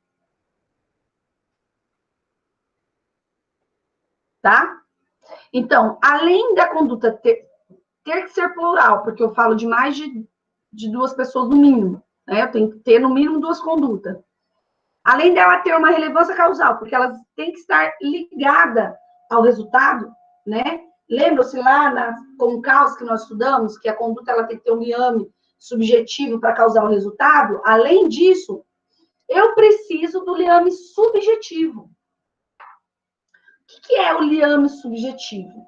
Tá? Então, além da conduta ter que ser plural, porque eu falo de mais de duas pessoas no mínimo, né? Eu tenho que ter no mínimo duas condutas. Além dela ter uma relevância causal, porque ela tem que estar ligada ao resultado, né? Lembra-se lá com o caos que nós estudamos, que a conduta ela tem que ter um liame subjetivo para causar o resultado? Além disso, eu preciso do liame subjetivo. O que é o liame subjetivo?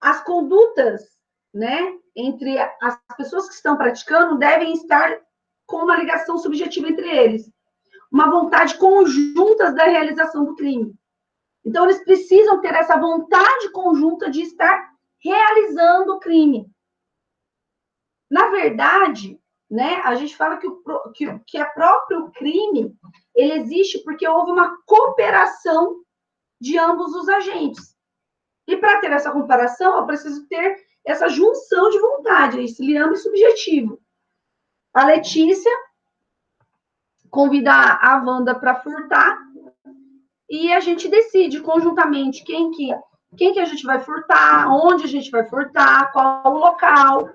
As condutas, né, entre as pessoas que estão praticando devem estar com uma ligação subjetiva entre eles. Uma vontade conjunta da realização do crime. Então, eles precisam ter essa vontade conjunta de estar realizando o crime. Na verdade, né, a gente fala que a próprio crime ele existe porque houve uma cooperação de ambos os agentes. E para ter essa comparação, eu preciso ter essa junção de vontade, esse liame subjetivo. A Letícia convida a Wanda para furtar e a gente decide conjuntamente quem que a gente vai furtar, onde a gente vai furtar, qual o local,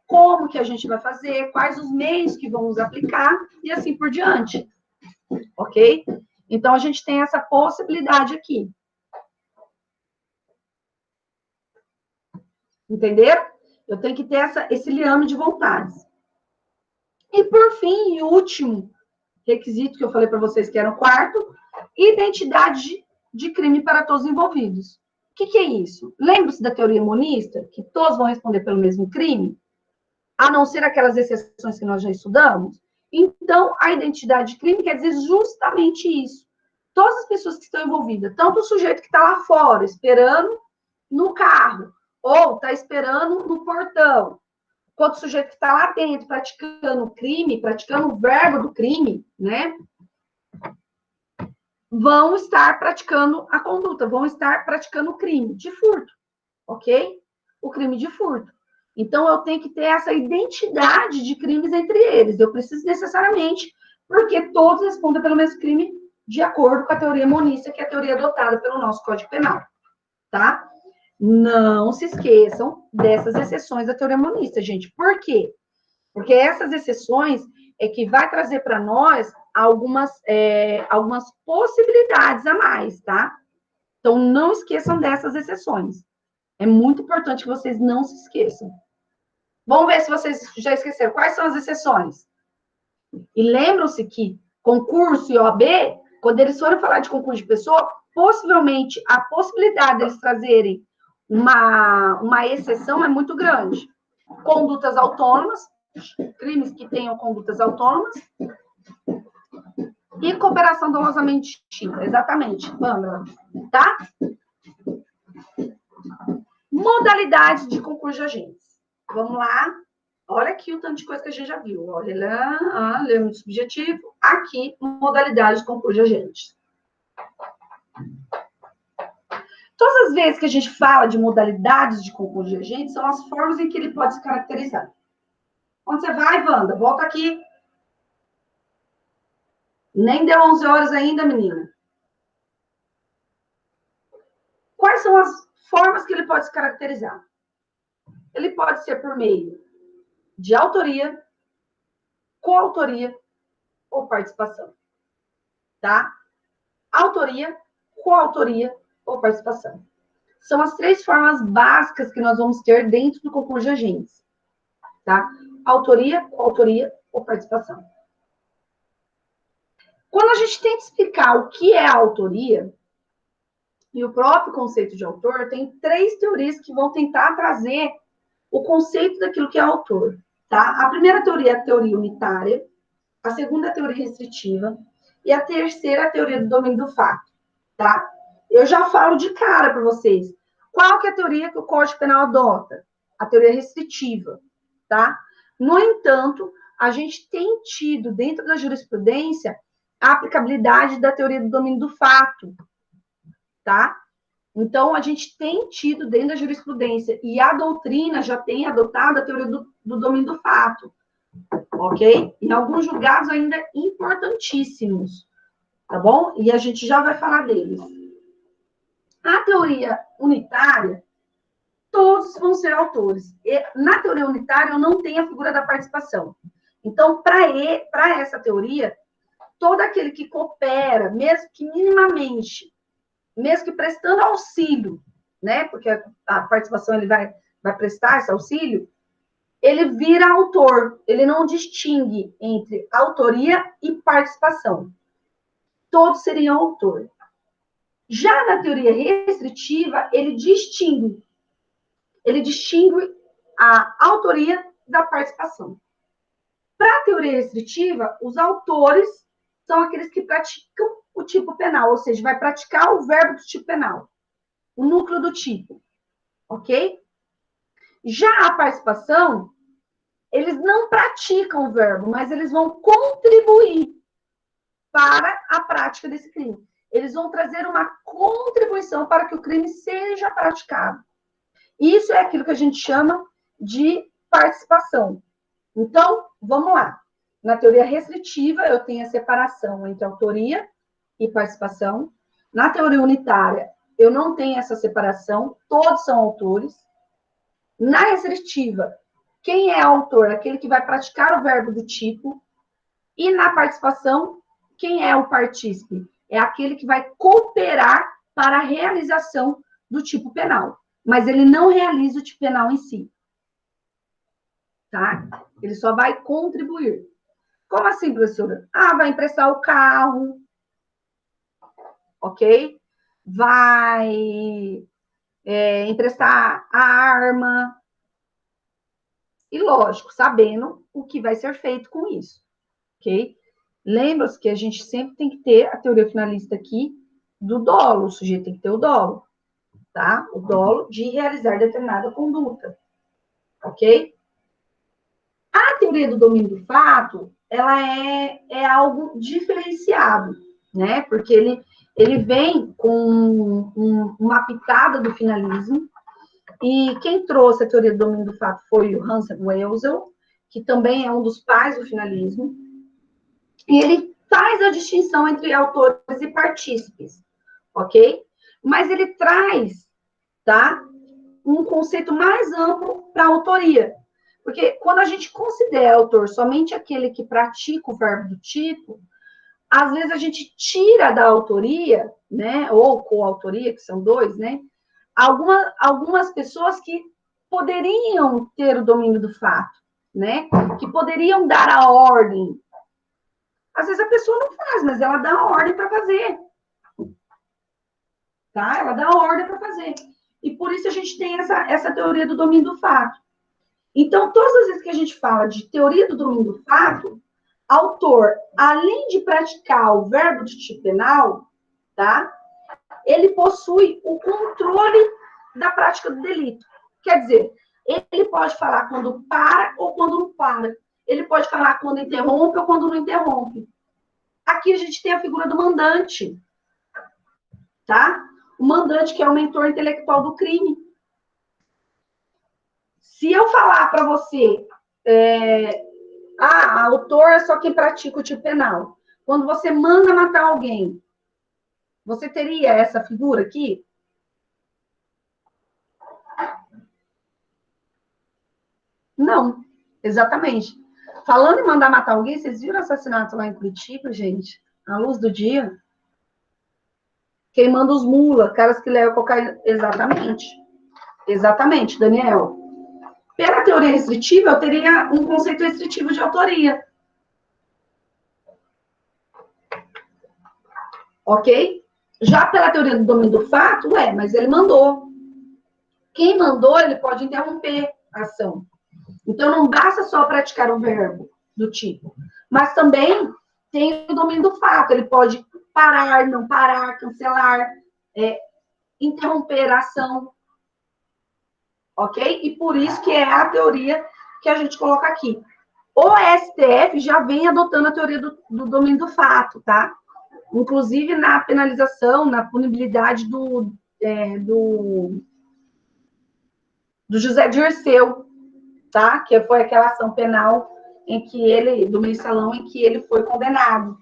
como que a gente vai fazer, quais os meios que vamos aplicar e assim por diante. Ok? Então, a gente tem essa possibilidade aqui. Entenderam? Eu tenho que ter esse liame de vontades. E, por fim, e último requisito que eu falei para vocês, que era o quarto, identidade de crime para todos envolvidos. O que é isso? Lembre-se da teoria monista, que todos vão responder pelo mesmo crime, a não ser aquelas exceções que nós já estudamos? Então, a identidade de crime quer dizer justamente isso. Todas as pessoas que estão envolvidas, tanto o sujeito que está lá fora, esperando no carro, ou está esperando no portão, quanto o sujeito que está lá dentro praticando o crime, praticando o verbo do crime, né? Vão estar praticando a conduta, vão estar praticando o crime de furto, ok? O crime de furto. Então, eu tenho que ter essa identidade de crimes entre eles. Eu preciso necessariamente, porque todos respondem pelo mesmo crime de acordo com a teoria monista, que é a teoria adotada pelo nosso Código Penal, tá? Não se esqueçam dessas exceções da teoria monista, gente. Por quê? Porque essas exceções é que vai trazer para nós algumas possibilidades a mais, tá? Então, não esqueçam dessas exceções. É muito importante que vocês não se esqueçam. Vamos ver se vocês já esqueceram. Quais são as exceções? E lembram-se que concurso e OAB, quando eles forem falar de concurso de pessoa, possivelmente a possibilidade deles trazerem uma exceção é muito grande. Condutas autônomas, crimes que tenham condutas autônomas, e cooperação dolosamente distinta. Exatamente, Pamela. Tá? Modalidade de concurso de agentes. Vamos lá. Olha aqui o tanto de coisa que a gente já viu. Olha lá, lembrando subjetivo. Aqui, modalidade de concurso de agentes. Todas as vezes que a gente fala de modalidades de concurso de agentes, são as formas em que ele pode se caracterizar. Onde você vai, Wanda? Volta aqui. Nem deu 11 horas ainda, menina. Quais são as formas que ele pode se caracterizar? Ele pode ser por meio de autoria, coautoria ou participação. Tá? Autoria, coautoria ou participação. São as 3 formas básicas que nós vamos ter dentro do concurso de agentes. Tá? Autoria, coautoria ou participação. Quando a gente tenta explicar o que é a autoria, e o próprio conceito de autor, tem 3 teorias que vão tentar trazer o conceito daquilo que é autor. Tá? A primeira teoria é a teoria unitária, a segunda é a teoria restritiva, e a terceira é a teoria do domínio do fato. Tá? Eu já falo de cara para vocês. Qual que é a teoria que o Código Penal adota? A teoria restritiva. Tá? No entanto, a gente tem tido, dentro da jurisprudência, a aplicabilidade da teoria do domínio do fato. Tá? Então, a gente tem tido dentro da jurisprudência, e a doutrina já tem adotado a teoria do domínio do fato, ok? Em alguns julgados ainda importantíssimos, tá bom? E a gente já vai falar deles. A teoria unitária, todos vão ser autores. E, na teoria unitária, eu não tenho a figura da participação. Então, para essa teoria, todo aquele que coopera, mesmo que minimamente, mesmo que prestando auxílio, né? Porque a participação ele vai prestar esse auxílio, ele vira autor. Ele não distingue entre autoria e participação. Todos seriam autor. Já na teoria restritiva, ele distingue a autoria da participação. Para a teoria restritiva, os autores são aqueles que praticam o tipo penal, ou seja, vai praticar o verbo do tipo penal, o núcleo do tipo, ok? Já a participação, eles não praticam o verbo, mas eles vão contribuir para a prática desse crime. Eles vão trazer uma contribuição para que o crime seja praticado. Isso é aquilo que a gente chama de participação. Então, vamos lá. Na teoria restritiva, eu tenho a separação entre autoria e participação. Na teoria unitária, eu não tenho essa separação, todos são autores. Na restritiva, quem é autor? Aquele que vai praticar o verbo do tipo. E na participação, quem é o partícipe? É aquele que vai cooperar para a realização do tipo penal. Mas ele não realiza o tipo penal em si. Tá? Ele só vai contribuir. Como assim, professora? Vai emprestar o carro, ok? Vai emprestar a arma. E, lógico, sabendo o que vai ser feito com isso, ok? Lembra-se que a gente sempre tem que ter a teoria finalista aqui do dolo. O sujeito tem que ter o dolo, tá? O dolo de realizar determinada conduta, ok? teoria do domínio do fato, ela é algo diferenciado, né? Porque ele vem com uma pitada do finalismo, e quem trouxe a teoria do domínio do fato foi o Hans Welzel, que também é um dos pais do finalismo, e ele faz a distinção entre autores e partícipes, ok? Mas ele traz, tá, um conceito mais amplo para a autoria. Porque quando a gente considera autor somente aquele que pratica o verbo do tipo, às vezes a gente tira da autoria, né, ou coautoria, que são dois, né, algumas pessoas que poderiam ter o domínio do fato, né, que poderiam dar a ordem. Às vezes a pessoa não faz, mas ela dá a ordem para fazer. Tá? Ela dá a ordem para fazer. E por isso a gente tem essa teoria do domínio do fato. Então, todas as vezes que a gente fala de teoria do domínio do fato, autor, além de praticar o verbo de tipo penal, tá? Ele possui o controle da prática do delito. Quer dizer, ele pode falar quando para ou quando não para. Ele pode falar quando interrompe ou quando não interrompe. Aqui a gente tem a figura do mandante, tá? O mandante, que é o mentor intelectual do crime. Se eu falar para você, autor é só quem pratica o tipo penal. Quando você manda matar alguém, você teria essa figura aqui? Não, exatamente. Falando em mandar matar alguém, vocês viram o assassinato lá em Curitiba, gente? À luz do dia? Queimando os mula, caras que levam cocaína. Exatamente. Exatamente, Daniel. Pela teoria restritiva, eu teria um conceito restritivo de autoria. Ok? Já pela teoria do domínio do fato, mas ele mandou. Quem mandou, ele pode interromper a ação. Então, não basta só praticar um verbo do tipo, mas também tem o domínio do fato. Ele pode parar, não parar, cancelar, interromper a ação. Ok? E por isso que é a teoria que a gente coloca aqui. O STF já vem adotando a teoria do domínio do fato, tá? Inclusive na penalização, na punibilidade do José Dirceu, tá? Que foi aquela ação penal do mensalão, em que ele foi condenado,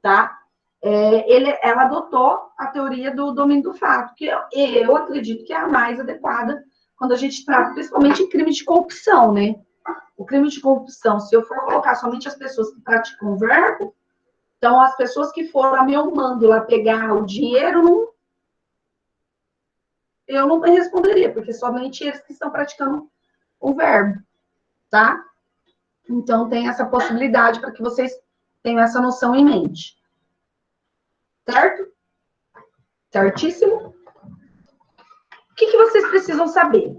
tá? Ela adotou a teoria do domínio do fato, que eu acredito que é a mais adequada quando a gente trata, principalmente em crime de corrupção, né? O crime de corrupção, se eu for colocar somente as pessoas que praticam o verbo, então as pessoas que foram a meu mando lá pegar o dinheiro, eu não responderia, porque somente eles que estão praticando o verbo, tá? Então, tem essa possibilidade para que vocês tenham essa noção em mente. Certo? Certíssimo? O que vocês precisam saber?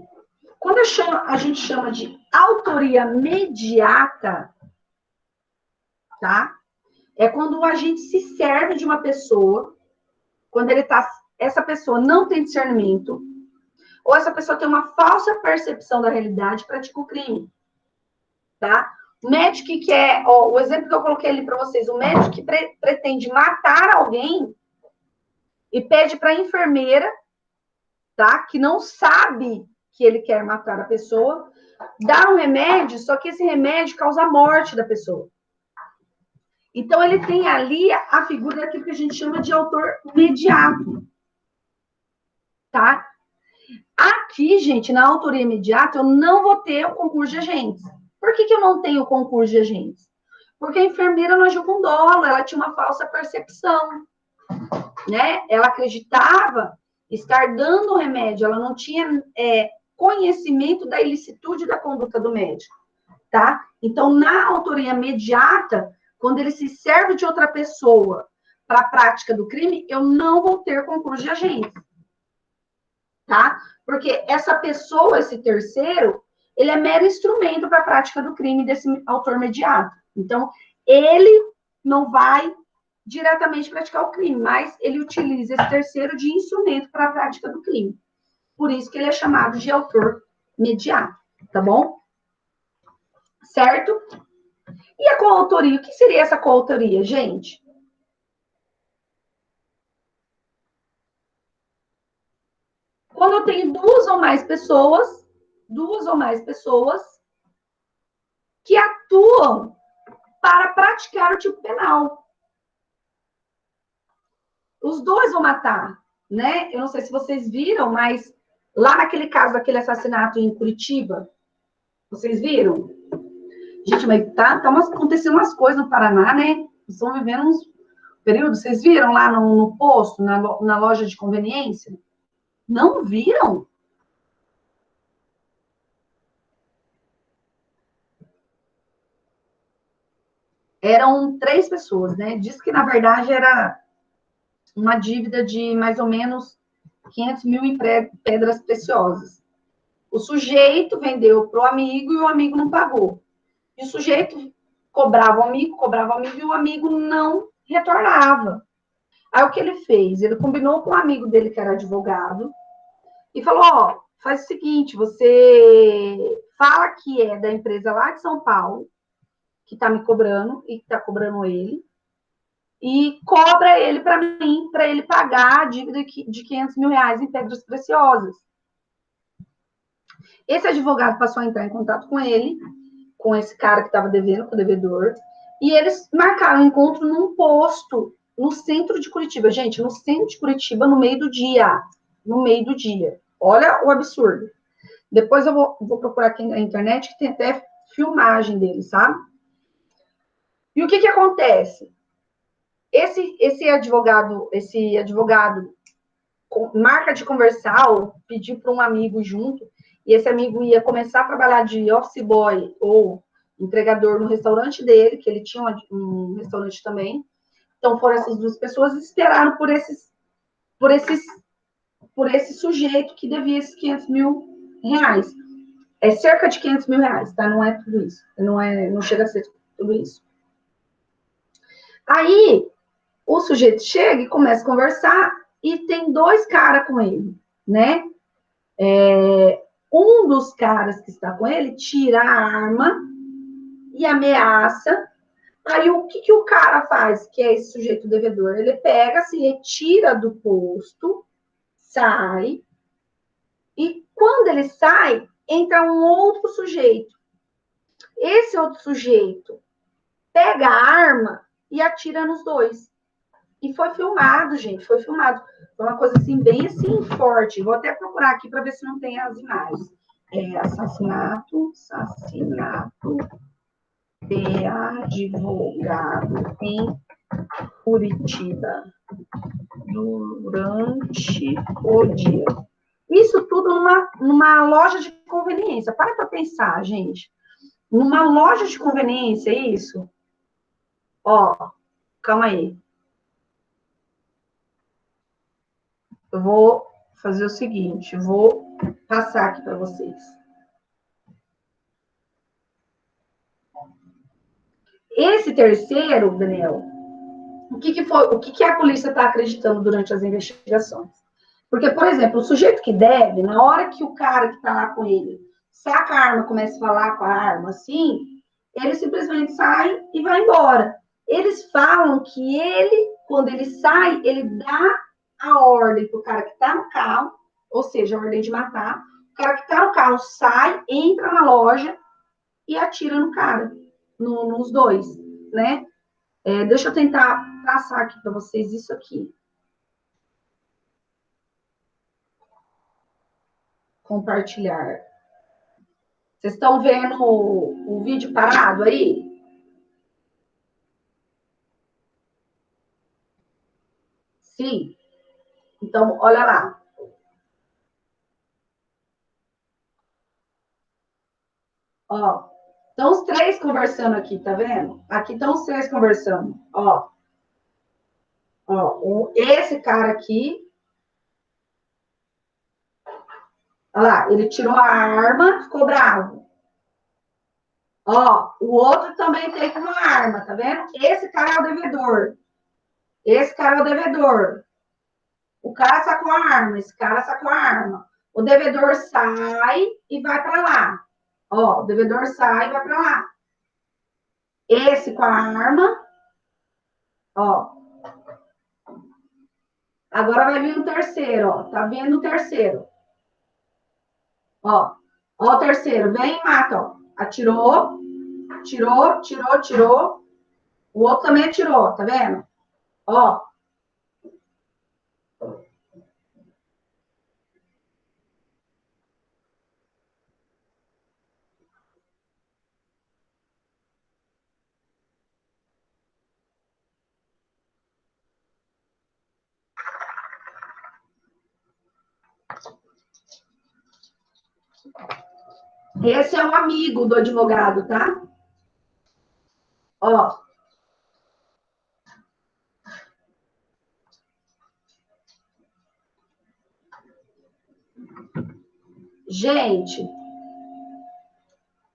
Quando a gente chama de autoria mediata, tá? É quando o agente se serve de uma pessoa, quando essa pessoa não tem discernimento, ou essa pessoa tem uma falsa percepção da realidade e pratica o crime, tá? O médico que o exemplo que eu coloquei ali para vocês, o médico que pretende matar alguém e pede para a enfermeira, tá? Que não sabe que ele quer matar a pessoa, dar um remédio, só que esse remédio causa a morte da pessoa. Então, ele tem ali a figura daquilo que a gente chama de autor mediato, tá? Aqui, gente, na autoria imediata, eu não vou ter o concurso de agentes. Por que eu não tenho o concurso de agentes? Porque a enfermeira não agiu com dolo, ela tinha uma falsa percepção, né? Ela acreditava estar dando o remédio, ela não tinha conhecimento da ilicitude da conduta do médico, tá? Então, na autoria imediata, quando ele se serve de outra pessoa para a prática do crime, eu não vou ter concurso de agentes, tá? Porque essa pessoa, esse terceiro, ele é mero instrumento para a prática do crime desse autor mediato. Então, ele não vai diretamente praticar o crime, mas ele utiliza esse terceiro de instrumento para a prática do crime. Por isso que ele é chamado de autor mediato, tá bom? certo? E a coautoria? O que seria essa coautoria, gente? Quando eu tenho duas ou mais pessoas que atuam para praticar o tipo penal. Os dois vão matar, né? Eu não sei se vocês viram, mas lá naquele caso daquele assassinato em Curitiba, vocês viram? Gente, mas tá acontecendo umas coisas no Paraná, né? Estão vivendo uns períodos. Vocês viram lá no posto, na loja de conveniência? Não viram? Eram 3 pessoas, né? Diz que, na verdade, era uma dívida de mais ou menos 500 mil em pedras preciosas. O sujeito vendeu para o amigo e o amigo não pagou. E o sujeito cobrava o amigo, e o amigo não retornava. Aí o que ele fez? Ele combinou com um amigo dele que era advogado e falou: ó, faz o seguinte, você fala que é da empresa lá de São Paulo, que está me cobrando e que está cobrando ele, e cobra ele para mim, para ele pagar a dívida de 500 mil reais em pedras preciosas. Esse advogado passou a entrar em contato com ele, com esse cara que estava devendo, com o devedor, e eles marcaram um encontro num posto no centro de Curitiba. Gente, no centro de Curitiba, no meio do dia. No meio do dia. Olha o absurdo. Depois eu vou procurar aqui na internet, que tem até filmagem dele, sabe? E o que acontece? Esse advogado marca de conversar, ou pediu para um amigo junto, e esse amigo ia começar a trabalhar de office boy ou entregador no restaurante dele, que ele tinha um restaurante também. Então foram essas duas pessoas e esperaram por esse sujeito que devia esses 500 mil reais. É cerca de 500 mil reais, tá? Não é tudo isso. Não chega a ser tudo isso. Aí, o sujeito chega e começa a conversar e tem 2 caras com ele, né? Um dos caras que está com ele tira a arma e ameaça. Aí, o que o cara faz, que é esse sujeito devedor? Ele pega, se retira do posto, sai, e quando ele sai, entra um outro sujeito. Esse outro sujeito pega a arma e atira nos 2. E foi filmado, gente, foi filmado. Foi uma coisa assim, bem assim, forte. Vou até procurar aqui para ver se não tem as imagens. Assassinato de advogado em Curitiba durante o dia. Isso tudo numa loja de conveniência. Para pensar, gente. Numa loja de conveniência, isso? Ó, calma aí. Eu vou fazer o seguinte, vou passar aqui para vocês. Esse terceiro, Daniel, o que a polícia está acreditando durante as investigações? Porque, por exemplo, o sujeito que deve, na hora que o cara que está lá com ele saca a arma, começa a falar com a arma assim, ele simplesmente sai e vai embora. Eles falam que ele, quando ele sai, ele dá a ordem para o cara que está no carro, ou seja, a ordem de matar. O cara que está no carro sai, entra na loja e atira no cara, nos 2, né? Deixa eu tentar passar aqui para vocês isso aqui. Compartilhar. Vocês estão vendo o vídeo parado aí? Sim. Então, olha lá. Ó, estão os 3 conversando aqui, tá vendo? Aqui estão os 3 conversando. Ó, esse cara aqui, olha lá, ele tirou a arma, ficou bravo. Ó, o outro também tem uma arma, tá vendo? Esse cara é o devedor. Esse cara é o devedor. O cara sacou a arma, esse cara sacou a arma. O devedor sai e vai para lá. Ó, o devedor sai e vai para lá. Esse com a arma, ó. Agora vai vir o terceiro, ó. Tá vendo o terceiro? Ó. Ó o terceiro. Vem e mata, ó. Atirou. Tirou. O outro também atirou, tá vendo? Ó. Esse é o amigo do advogado, tá? Ó. Gente,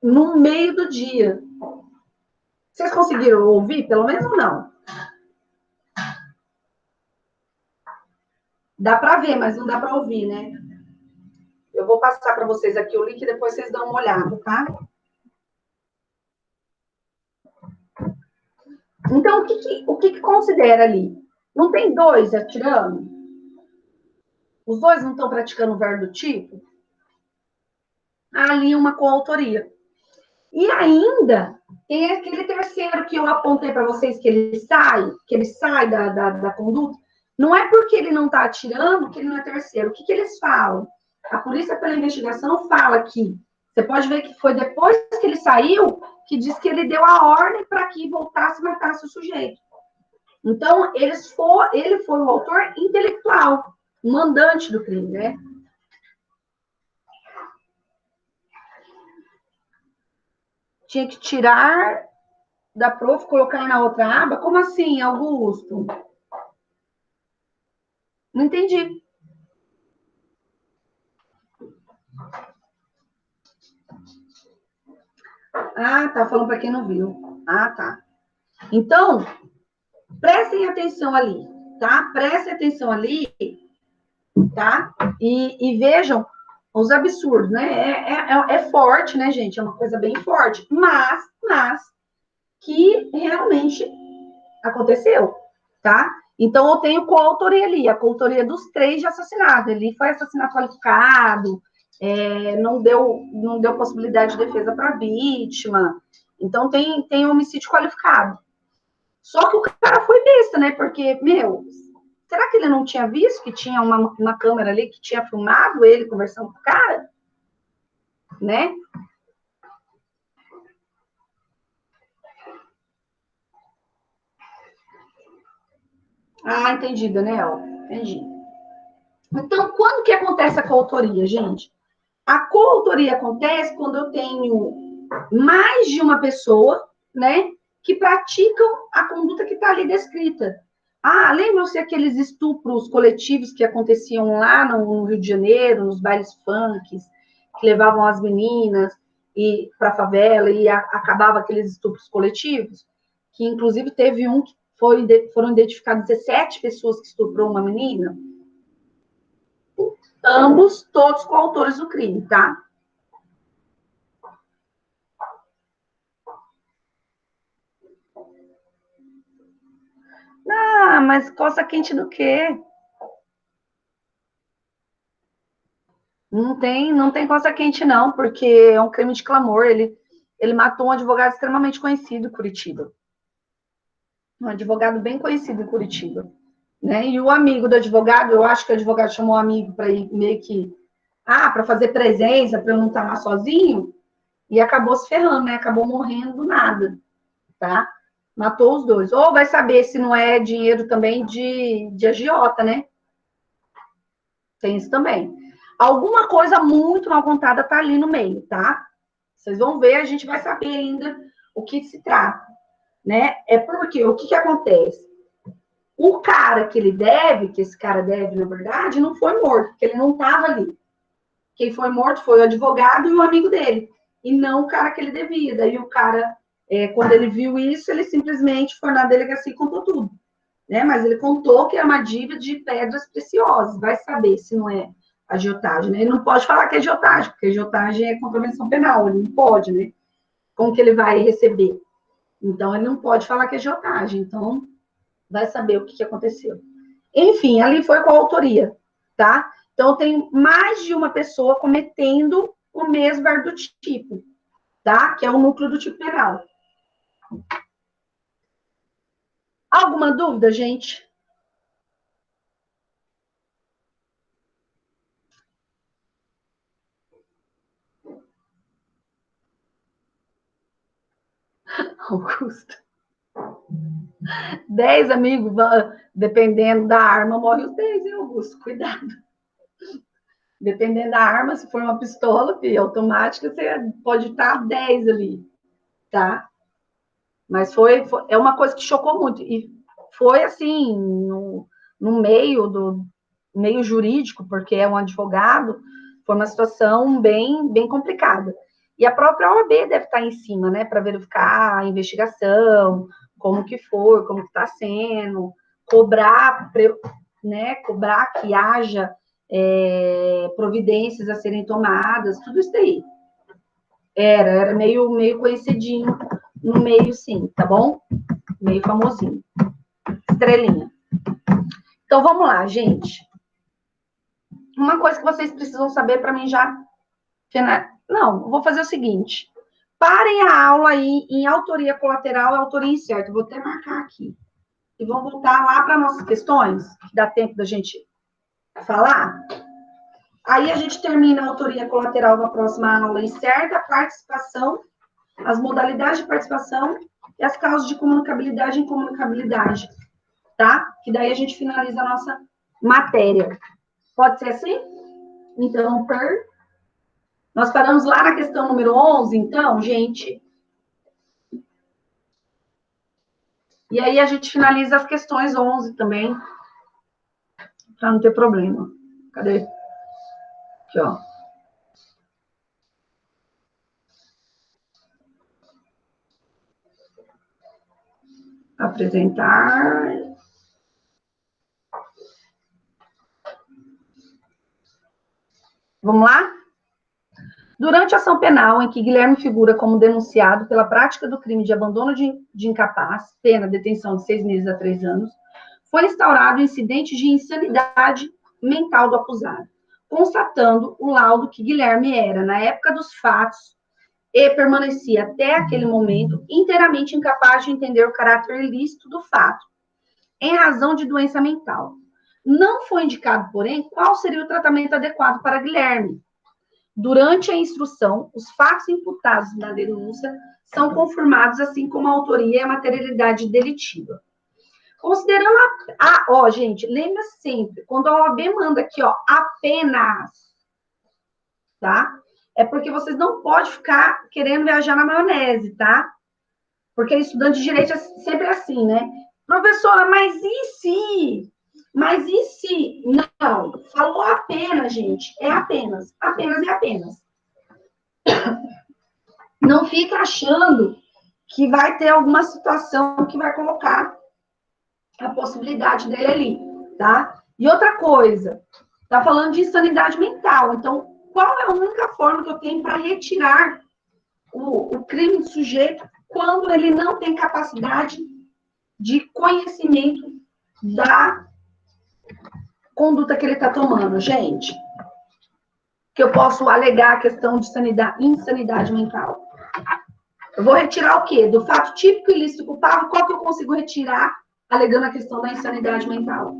no meio do dia. Vocês conseguiram ouvir, pelo menos ou não? Dá para ver, mas não dá para ouvir, né? Eu vou passar para vocês aqui o link e depois vocês dão uma olhada, tá? Então, o que considera ali? Não tem dois atirando? Os dois não estão praticando o verbo do tipo? Há ali uma coautoria. E ainda tem aquele terceiro que eu apontei para vocês que ele sai da conduta. Não é porque ele não está atirando que ele não é terceiro. O que eles falam? A polícia, pela investigação, fala que você pode ver que foi depois que ele saiu que diz que ele deu a ordem para que voltasse e matasse o sujeito. Então, ele foi o autor intelectual, o mandante do crime, né? Tinha que tirar da prof, colocar na outra aba? Como assim, Augusto? Não entendi. Ah, tá falando para quem não viu. Ah, tá. Então, prestem atenção ali, tá? Prestem atenção ali, tá? E vejam os absurdos, né? É forte, né, gente? É uma coisa bem forte, mas que realmente aconteceu, tá? Então, eu tenho coautoria ali, a coautoria dos 3 de assassinato. Ele foi assassinato qualificado, não deu possibilidade de defesa para a vítima. Então, tem homicídio qualificado. Só que o cara foi besta, né? Porque, será que ele não tinha visto que tinha uma câmera ali que tinha filmado ele conversando com o cara? Né? Ah, entendi, Daniel. Entendi. Então, quando que acontece a coautoria, gente? A coautoria acontece quando eu tenho mais de uma pessoa, né, que praticam a conduta que está ali descrita. Ah, lembram-se aqueles estupros coletivos que aconteciam lá no Rio de Janeiro, nos bailes funks, que levavam as meninas para a favela e acabava aqueles estupros coletivos? Que, inclusive, teve um que foram identificadas 17 pessoas que estuprou uma menina. Ambos, todos coautores do crime, tá? Ah, mas coça quente do quê? Não tem coça quente, não, porque é um crime de clamor. Ele matou um advogado extremamente conhecido em Curitiba. Um advogado bem conhecido em Curitiba. Né? E o amigo do advogado, eu acho que o advogado chamou o amigo para ir meio que. Para fazer presença, para eu não estar lá sozinho, e acabou se ferrando, né? Acabou morrendo do nada, tá? Matou os dois. Ou vai saber se não é dinheiro também de agiota, né? Tem isso também. Alguma coisa muito mal contada tá ali no meio, tá? Vocês vão ver, a gente vai saber ainda o que se trata, né? É porque o que acontece? O cara que esse cara deve, na verdade, não foi morto, porque ele não estava ali. Quem foi morto foi o advogado e o amigo dele, e não o cara que ele devia. Daí o cara, quando ele viu isso, ele simplesmente foi na delegacia e contou tudo, né? Mas ele contou que é uma dívida de pedras preciosas. Vai saber se não é agiotagem, né? Ele não pode falar que é agiotagem, porque agiotagem é contravenção penal, ele não pode, né? Como que ele vai receber? Então, ele não pode falar que é agiotagem, então vai saber o que aconteceu. Enfim, ali foi com a autoria, tá? Então, tem mais de uma pessoa cometendo o mesmo verbo do tipo, tá? Que é o núcleo do tipo penal. Alguma dúvida, gente? Augusto. 10 amigos, dependendo da arma, morre os 10, hein, Augusto? Cuidado. Dependendo da arma, se for uma pistola automática, você pode estar 10 ali, tá? Mas é uma coisa que chocou muito. E foi assim, no meio jurídico, porque é um advogado, foi uma situação bem complicada. E a própria OAB deve estar em cima, né, para verificar a investigação, como que foi, como que está sendo, cobrar que haja providências a serem tomadas, tudo isso aí. Era meio conhecidinho no meio, sim, tá bom? Meio famosinho. Estrelinha. Então, vamos lá, gente. Uma coisa que vocês precisam saber para mim já... Não, vou fazer o seguinte. Parem a aula aí em autoria colateral e autoria incerta. Vou até marcar aqui. E vamos voltar lá para nossas questões, que dá tempo da gente falar. Aí a gente termina a autoria colateral na próxima aula incerta, participação, as modalidades de participação e as causas de comunicabilidade e incomunicabilidade, tá? Que daí a gente finaliza a nossa matéria. Pode ser assim? Então, nós paramos lá na questão número 11, então, gente. E aí a gente finaliza as questões 11 também, para não ter problema. Cadê? Aqui, ó. Apresentar. Vamos lá? Durante a ação penal, em que Guilherme figura como denunciado pela prática do crime de abandono de incapaz, pena detenção de 6 meses a 3 anos, foi instaurado o incidente de insanidade mental do acusado, constatando o laudo que Guilherme era, na época dos fatos, e permanecia até aquele momento inteiramente incapaz de entender o caráter ilícito do fato, em razão de doença mental. Não foi indicado, porém, qual seria o tratamento adequado para Guilherme. Durante a instrução, os fatos imputados na denúncia são confirmados, assim como a autoria e a materialidade delitiva. Considerando gente, lembra sempre, quando a OAB manda aqui, ó, apenas, tá? É porque vocês não podem ficar querendo viajar na maionese, tá? Porque estudante de direito é sempre assim, né? Professora, mas e se? Mas e se? Não, falou apenas, gente. É apenas. Apenas é apenas. Não fica achando que vai ter alguma situação que vai colocar a possibilidade dele ali, tá? E outra coisa, tá falando de insanidade mental. Então, qual é a única forma que eu tenho para retirar o crime do sujeito quando ele não tem capacidade de conhecimento da conduta que ele está tomando, gente? Que eu posso alegar a questão de insanidade mental. Eu vou retirar o quê? Do fato típico ilícito culpável, qual que eu consigo retirar alegando a questão da insanidade mental?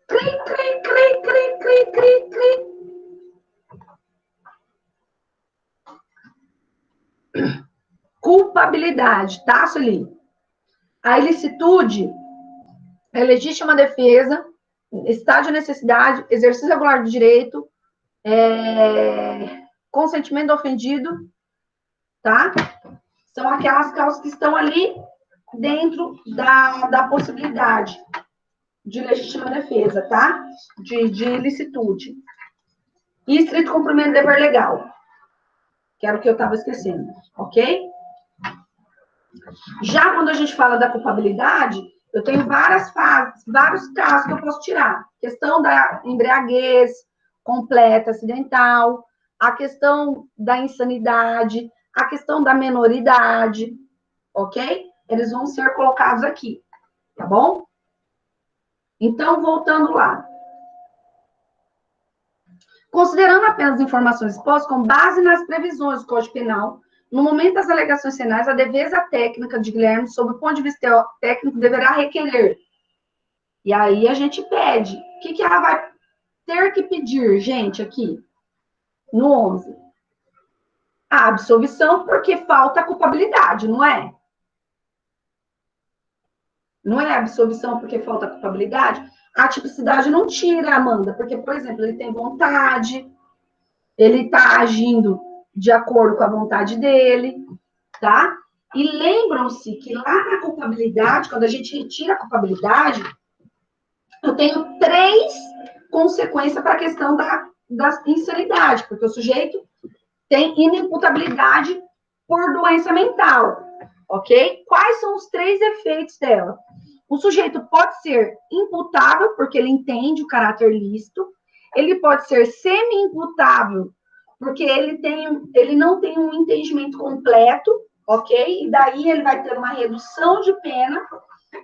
Cri, cri, cri, cri, cri, cri, cri. Culpabilidade, tá, Sueli? A ilicitude é legítima defesa, estado de necessidade, exercício regular do direito, consentimento do ofendido, tá? São aquelas causas que estão ali dentro da possibilidade de legítima defesa, tá? De ilicitude. E estrito cumprimento do dever legal, que era o que eu estava esquecendo, ok? Já quando a gente fala da culpabilidade, Eu tenho várias fases, vários casos que eu posso tirar. Questão da embriaguez completa, acidental, a questão da insanidade, a questão da menoridade, ok? Eles vão ser colocados aqui, tá bom? Então, voltando lá. Considerando apenas as informações expostas, com base nas previsões do Código Penal, no momento das alegações penais, a defesa técnica de Guilherme, sob o ponto de vista técnico, deverá requerer. E aí a gente pede. O que ela vai ter que pedir, gente, aqui? No 11. A absolvição, porque falta a culpabilidade, não é? Não é absolvição porque falta a culpabilidade? A tipicidade não tira, Amanda, porque, por exemplo, ele tem vontade, ele está agindo de acordo com a vontade dele, tá? E lembram-se que lá na culpabilidade, quando a gente retira a culpabilidade, eu tenho 3 consequências para a questão da insanidade, porque o sujeito tem inimputabilidade por doença mental, ok? Quais são os 3 efeitos dela? O sujeito pode ser imputável, porque ele entende o caráter lícito, ele pode ser semi-imputável, porque ele não tem um entendimento completo, ok? E daí ele vai ter uma redução de pena,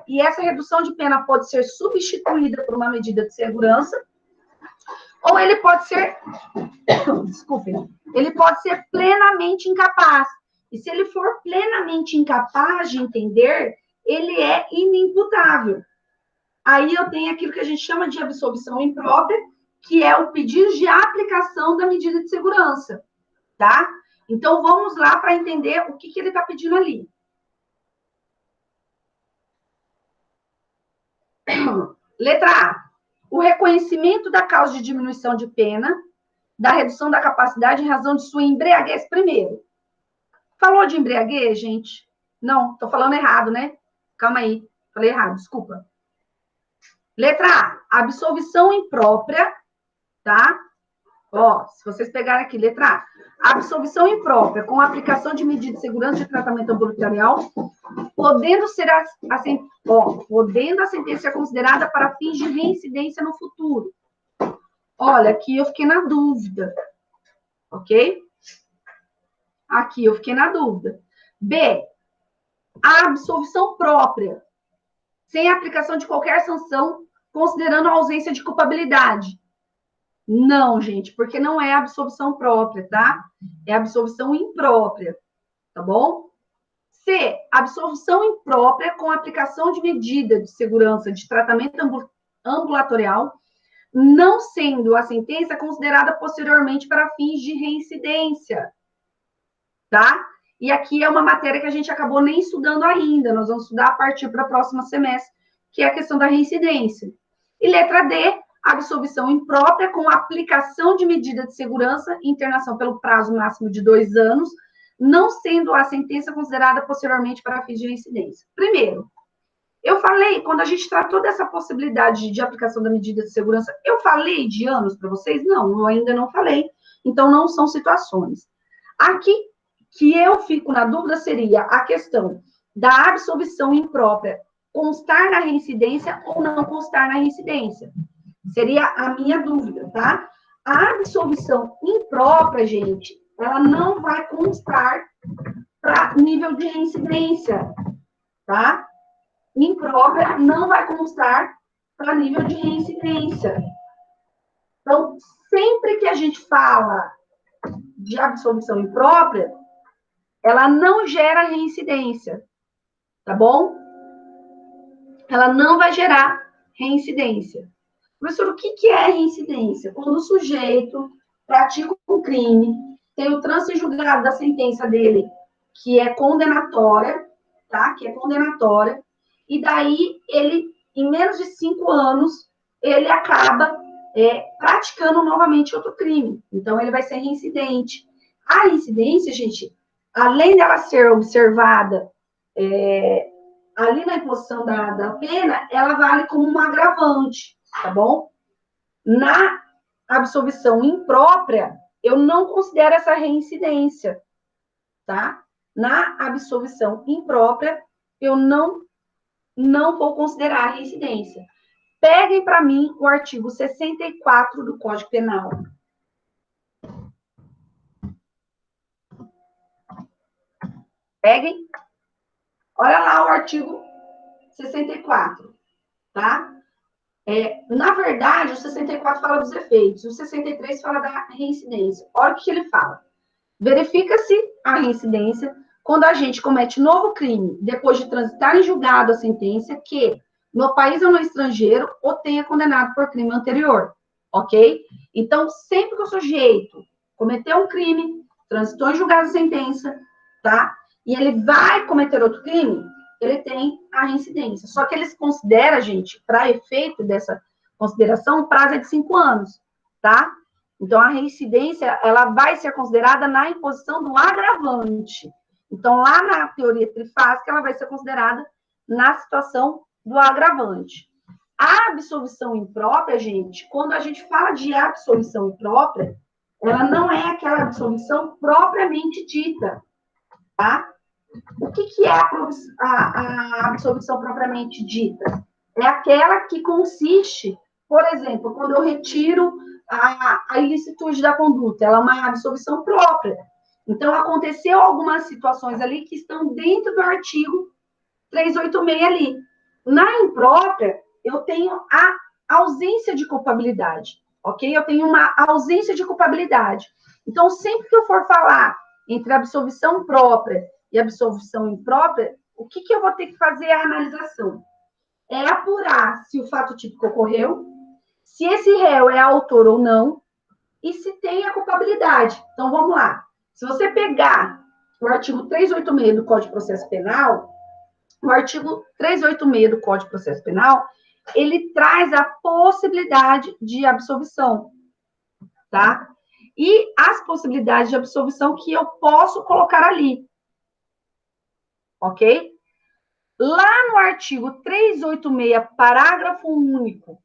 e essa redução de pena pode ser substituída por uma medida de segurança, ou ele pode ser, desculpem, ele pode ser plenamente incapaz. E se ele for plenamente incapaz de entender, ele é inimputável. Aí eu tenho aquilo que a gente chama de absolvição imprópria, que é o pedido de aplicação da medida de segurança, tá? Então, vamos lá para entender o que ele está pedindo ali. Letra A. O reconhecimento da causa de diminuição de pena, da redução da capacidade em razão de sua embriaguez primeiro. Falou de embriaguez, gente? Não, estou falando errado, né? Calma aí, falei errado, desculpa. Letra A. Absolvição imprópria, tá? Ó, se vocês pegarem aqui, letra A. Absolvição imprópria com aplicação de medida de segurança de tratamento ambulatorial, podendo a sentença ser considerada para fins de reincidência no futuro. Olha, aqui eu fiquei na dúvida, ok? Aqui eu fiquei na dúvida. B. A absolvição própria, sem aplicação de qualquer sanção, considerando a ausência de culpabilidade. Não, gente, porque não é absolvição própria, tá? É absolvição imprópria, tá bom? C. Absolvição imprópria com aplicação de medida de segurança de tratamento ambulatorial, não sendo a sentença considerada posteriormente para fins de reincidência, tá? E aqui é uma matéria que a gente acabou nem estudando ainda, nós vamos estudar a partir para o próximo semestre, que é a questão da reincidência. E letra D, absolvição imprópria com aplicação de medida de segurança e internação pelo prazo máximo de 2 anos, não sendo a sentença considerada posteriormente para fins de reincidência. Primeiro, eu falei, quando a gente tratou dessa possibilidade de aplicação da medida de segurança, eu falei de anos para vocês? Não, eu ainda não falei, então não são situações. Aqui, que eu fico na dúvida seria a questão da absolvição imprópria constar na reincidência ou não constar na reincidência. Seria a minha dúvida, tá? A absolvição imprópria, gente, ela não vai constar para nível de reincidência, tá? Imprópria não vai constar para nível de reincidência. Então, sempre que a gente fala de absolvição imprópria, ela não gera reincidência, tá bom? Ela não vai gerar reincidência. Professor, o que é reincidência? Quando o sujeito pratica um crime, tem o trânsito julgado da sentença dele, que é condenatória, tá? Que é condenatória, e daí ele, em menos de 5 anos, ele acaba praticando novamente outro crime. Então, ele vai ser reincidente. A reincidência, gente, além dela ser observada ali na imposição da pena, ela vale como um agravante, tá bom? Na absolvição imprópria, eu não considero essa reincidência, tá? Na absolvição imprópria, eu não não vou considerar a reincidência. Peguem para mim o artigo 64 do Código Penal. Peguem. Olha lá o artigo 64, tá? Na verdade, o 64 fala dos efeitos, o 63 fala da reincidência. Olha o que ele fala. Verifica-se a reincidência quando a gente comete novo crime, depois de transitar em julgado a sentença, que no país ou no estrangeiro, ou tenha condenado por crime anterior, ok? Então, sempre que o sujeito cometeu um crime, transitou em julgado a sentença, tá? E ele vai cometer outro crime, ele tem a reincidência. Só que eles consideram, gente, para efeito dessa consideração, o prazo é de 5 anos, tá? Então, a reincidência, ela vai ser considerada na imposição do agravante. Então, lá na teoria trifásica, ela vai ser considerada na situação do agravante. A absolvição imprópria, gente, quando a gente fala de absolvição imprópria, ela não é aquela absolvição propriamente dita, tá? O que é a absolvição propriamente dita? É aquela que consiste, por exemplo, quando eu retiro a ilicitude da conduta, ela é uma absolvição própria. Então, aconteceu algumas situações ali que estão dentro do artigo 386 ali. Na imprópria, eu tenho a ausência de culpabilidade, ok? Eu tenho uma ausência de culpabilidade. Então, sempre que eu for falar entre absolvição própria e absolvição imprópria, o que eu vou ter que fazer é a analisação. É apurar se o fato típico ocorreu, se esse réu é autor ou não, e se tem a culpabilidade. Então, vamos lá. Se você pegar o artigo 386 do Código de Processo Penal, o artigo 386 do Código de Processo Penal, ele traz a possibilidade de absolvição, tá? E as possibilidades de absolvição que eu posso colocar ali, ok? Lá no artigo 386, parágrafo único,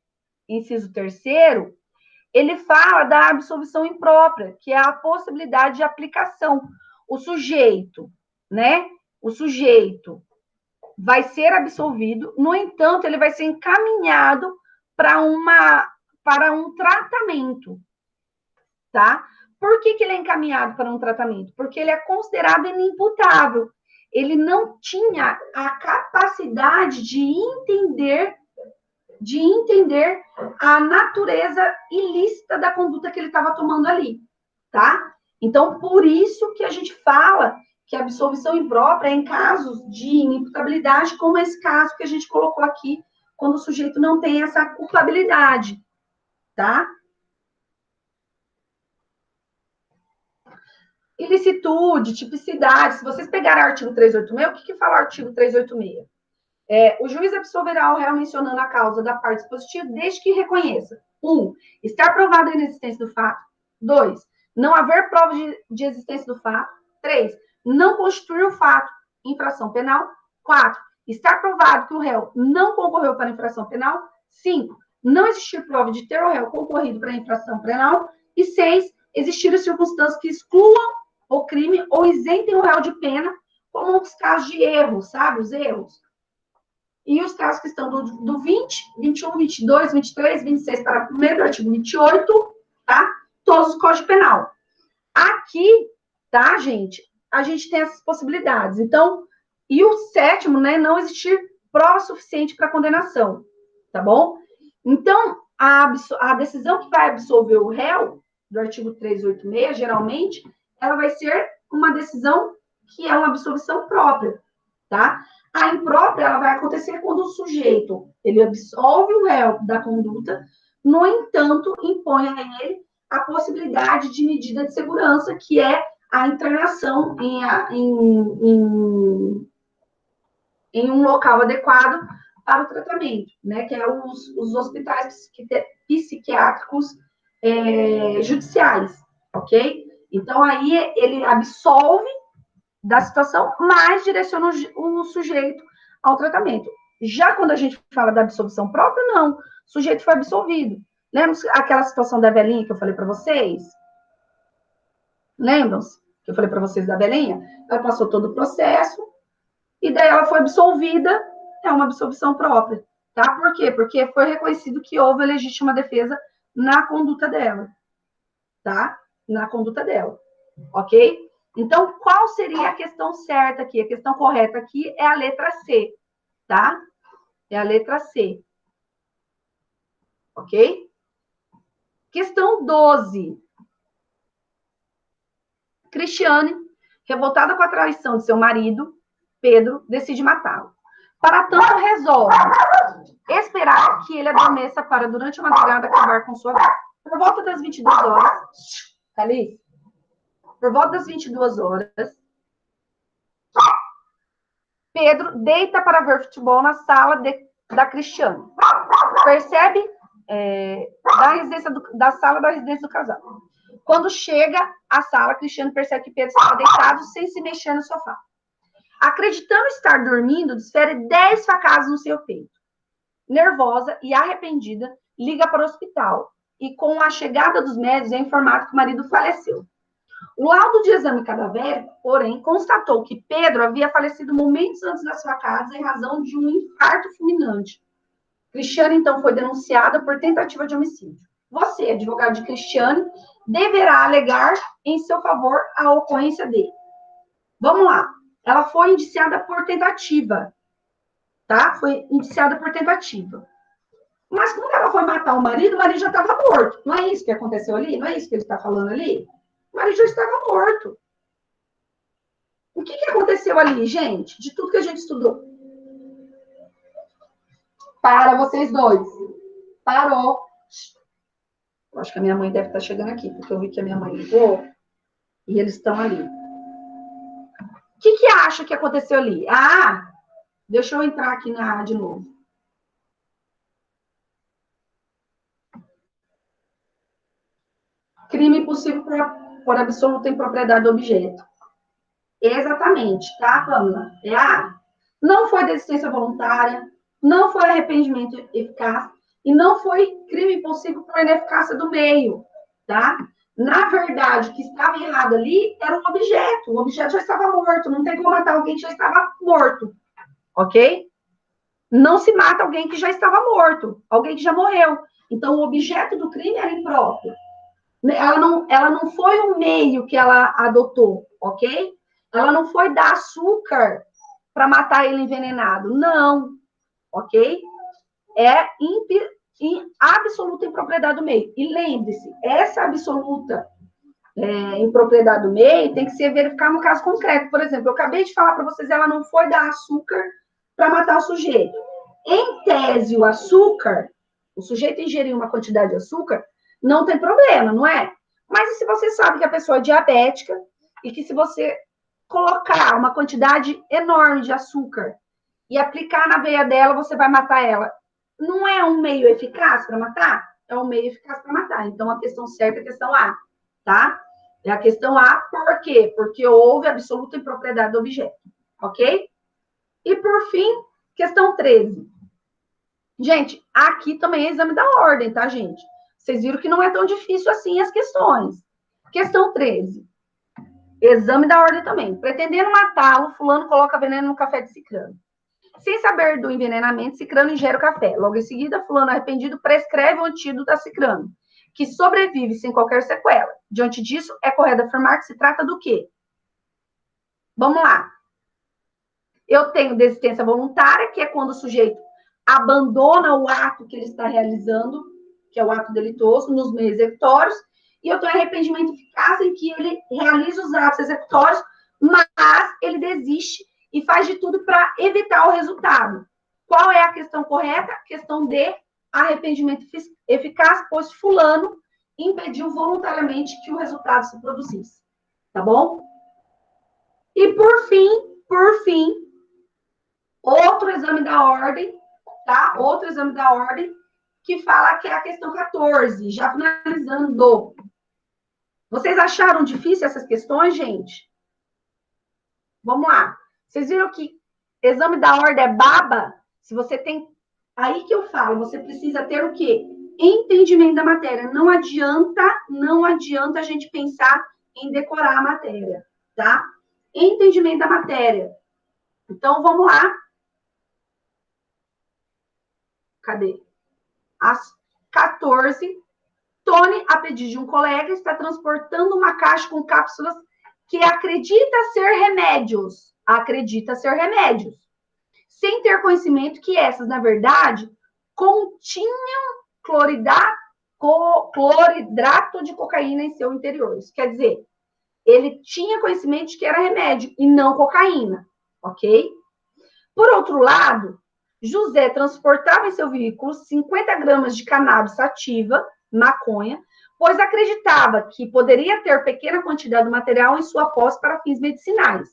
inciso 3º, ele fala da absolvição imprópria, que é a possibilidade de aplicação. O sujeito, né? O sujeito vai ser absolvido, no entanto, ele vai ser encaminhado para um tratamento, tá? Por que ele é encaminhado para um tratamento? Porque ele é considerado inimputável. Ele não tinha a capacidade de entender a natureza ilícita da conduta que ele estava tomando ali, tá? Então, por isso que a gente fala que a absolvição imprópria é em casos de inimputabilidade, como esse caso que a gente colocou aqui, quando o sujeito não tem essa culpabilidade, tá? Ilicitude, tipicidade, se vocês pegarem o artigo 386, o que fala o artigo 386? O juiz absolverá o réu mencionando a causa da parte dispositiva desde que reconheça: 1. Estar provada a inexistência do fato. 2. Não haver prova de existência do fato. 3. Não constituir o fato infração penal. 4. Estar provado que o réu não concorreu para a infração penal. 5. Não existir prova de ter o réu concorrido para a infração penal. E 6. Existir circunstâncias que excluam o crime ou isentem o réu de pena, como os casos de erros, sabe? Os erros. E os casos que estão do 20, 21, 22, 23, 26, para o do artigo 28, tá? Todos os Código Penal. Aqui, tá, gente? A gente tem essas possibilidades. Então, e o 7º, né? Não existir prova suficiente para condenação, tá bom? Então, a decisão que vai absolver o réu, do artigo 386, geralmente, ela vai ser uma decisão que é uma absolvição própria, tá? A imprópria, ela vai acontecer quando o sujeito, ele absolve o réu da conduta, no entanto, impõe a ele a possibilidade de medida de segurança, que é a internação em um local adequado para o tratamento, né? Que é os hospitais psiquiátricos judiciais, ok? Então, aí ele absolve da situação, mas direciona o sujeito ao tratamento. Já quando a gente fala da absolvição própria, não. O sujeito foi absolvido. Lembra aquela situação da velhinha que eu falei para vocês? Lembram-se que eu falei para vocês da velhinha? Ela passou todo o processo, e daí ela foi absolvida, é uma absolvição própria, tá? Por quê? Porque foi reconhecido que houve legítima defesa na conduta dela, tá? Na conduta dela, ok? Então, qual seria a questão certa aqui? A questão correta aqui é a letra C, tá? É a letra C, ok? Questão 12. Cristiane, revoltada com a traição de seu marido, Pedro, decide matá-lo. Para tanto, resolve esperar que ele adormeça para, durante a madrugada, acabar com sua vida. Por volta das 22 horas... Alice? Por volta das 22 horas, Pedro deita para ver futebol na sala da Cristiane. Percebe da sala da residência do casal. Quando chega à sala, Cristiane percebe que Pedro estava deitado sem se mexer no sofá. Acreditando estar dormindo, desfere 10 facadas no seu peito. Nervosa e arrependida, liga para o hospital. E com a chegada dos médicos, é informado que o marido faleceu. O laudo de exame cadavérico, porém, constatou que Pedro havia falecido momentos antes das facadas em razão de um infarto fulminante. Cristiane, então, foi denunciada por tentativa de homicídio. Você, advogado de Cristiane, deverá alegar em seu favor a ocorrência dele. Vamos lá. Ela foi indiciada por tentativa, tá? Foi indiciada por tentativa. Mas quando ela foi matar o marido já estava morto. Não é isso que aconteceu ali? Não é isso que ele está falando ali? O marido já estava morto. O que aconteceu ali, gente? De tudo que a gente estudou. Para vocês dois. Parou. Eu acho que a minha mãe deve estar chegando aqui, porque eu vi que a minha mãe ligou e eles estão ali. O que acha que aconteceu ali? Ah, deixa eu entrar aqui de novo. Crime impossível por absoluta impropriedade do objeto. Exatamente, tá, Pamela? Não foi desistência voluntária, não foi arrependimento eficaz e não foi crime impossível por ineficácia do meio, tá? Na verdade, o que estava errado ali era um objeto. O objeto já estava morto. Não tem como matar alguém que já estava morto, ok? Não se mata alguém que já estava morto, alguém que já morreu. Então, o objeto do crime era impróprio. Ela não foi o meio que ela adotou, ok? Ela não foi dar açúcar para matar ele envenenado. Não, ok? É absoluta impropriedade do meio. E lembre-se, essa absoluta impropriedade do meio tem que ser verificada no caso concreto. Por exemplo, eu acabei de falar para vocês, ela não foi dar açúcar para matar o sujeito. Em tese, o açúcar, o sujeito ingeriu uma quantidade de açúcar, não tem problema, não é? Mas e se você sabe que a pessoa é diabética e que se você colocar uma quantidade enorme de açúcar e aplicar na veia dela, você vai matar ela? Não é um meio eficaz para matar? É um meio eficaz para matar. Então, a questão certa é a questão A, tá? É a questão A, por quê? Porque houve absoluta impropriedade do objeto, ok? E, por fim, questão 13. Gente, aqui também é exame da ordem, tá, gente? Vocês viram que não é tão difícil assim as questões. Questão 13. Exame da ordem também. Pretendendo matá-lo, fulano coloca veneno no café de Cicrano. Sem saber do envenenamento, Cicrano ingere o café. Logo em seguida, fulano arrependido prescreve o antídoto a Cicrano, que sobrevive sem qualquer sequela. Diante disso, é correto afirmar que se trata do quê? Vamos lá. Eu tenho desistência voluntária, que é quando o sujeito abandona o ato que ele está realizando, que é o ato delitoso, nos meios executórios, e eu tenho arrependimento eficaz em que ele realiza os atos executórios, mas ele desiste e faz de tudo para evitar o resultado. Qual é a questão correta? A questão de arrependimento eficaz, pois fulano impediu voluntariamente que o resultado se produzisse. Tá bom? E por fim, outro exame da ordem, tá? Outro exame da ordem, que fala que é a questão 14, já finalizando. Vocês acharam difícil essas questões, gente? Vamos lá. Vocês viram que exame da ordem é baba? Se você tem... Aí que eu falo, você precisa ter o quê? Entendimento da matéria. Não adianta a gente pensar em decorar a matéria, tá? Entendimento da matéria. Então, vamos lá. Cadê? Às 14, Tony, a pedido de um colega, está transportando uma caixa com cápsulas que acredita ser remédios. Acredita ser remédios. Sem ter conhecimento que essas, na verdade, continham cloridrato de cocaína em seu interior. Isso quer dizer, ele tinha conhecimento de que era remédio e não cocaína, ok? Por outro lado, José transportava em seu veículo 50 gramas de cannabis sativa, maconha, pois acreditava que poderia ter pequena quantidade de material em sua posse para fins medicinais.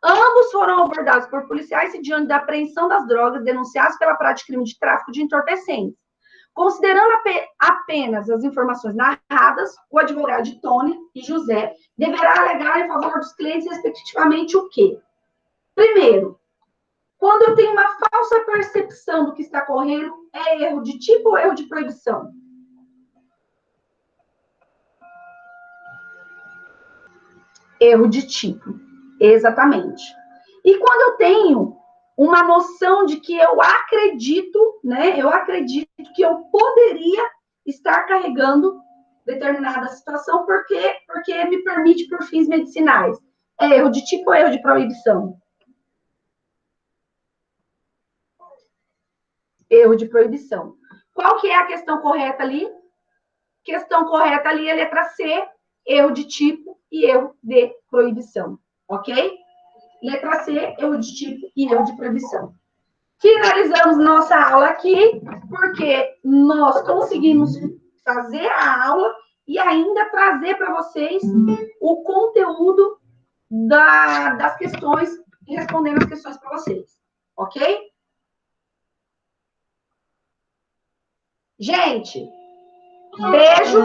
Ambos foram abordados por policiais e, diante da apreensão das drogas, denunciados pela prática de crime de tráfico de entorpecentes. Considerando apenas as informações narradas, o advogado de Tony e José deverá alegar em favor dos clientes, respectivamente, o quê? Primeiro, quando eu tenho uma falsa percepção do que está ocorrendo, é erro de tipo ou erro de proibição? Erro de tipo, exatamente. E quando eu tenho uma noção de que eu acredito, né? Eu acredito que eu poderia estar carregando determinada situação porque me permite por fins medicinais. É erro de tipo ou erro de proibição? Erro de proibição. Qual que é a questão correta ali? Questão correta ali é a letra C, erro de tipo e erro de proibição, ok? Letra C, erro de tipo e erro de proibição. Finalizamos nossa aula aqui, porque nós conseguimos fazer a aula e ainda trazer para vocês o conteúdo das questões, respondendo as questões para vocês, ok? Gente, beijo.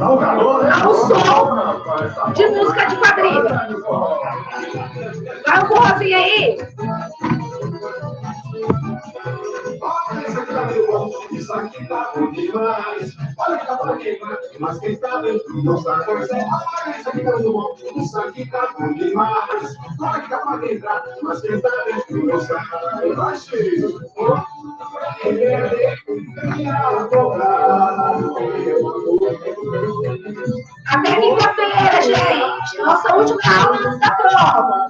Ao som de música de quadrilha. Vai um forrozinho aí. Isso aqui tá bom demais. Olha que tá bom demais. Mas quem tá dentro não sabe coisa. Olha isso aqui tá bom. Isso aqui tá bom demais. Olha que tá pra entrar. Mas quem tá dentro não sabe. Vai ser. Até quinta-feira, gente. Nossa última aula antes da prova.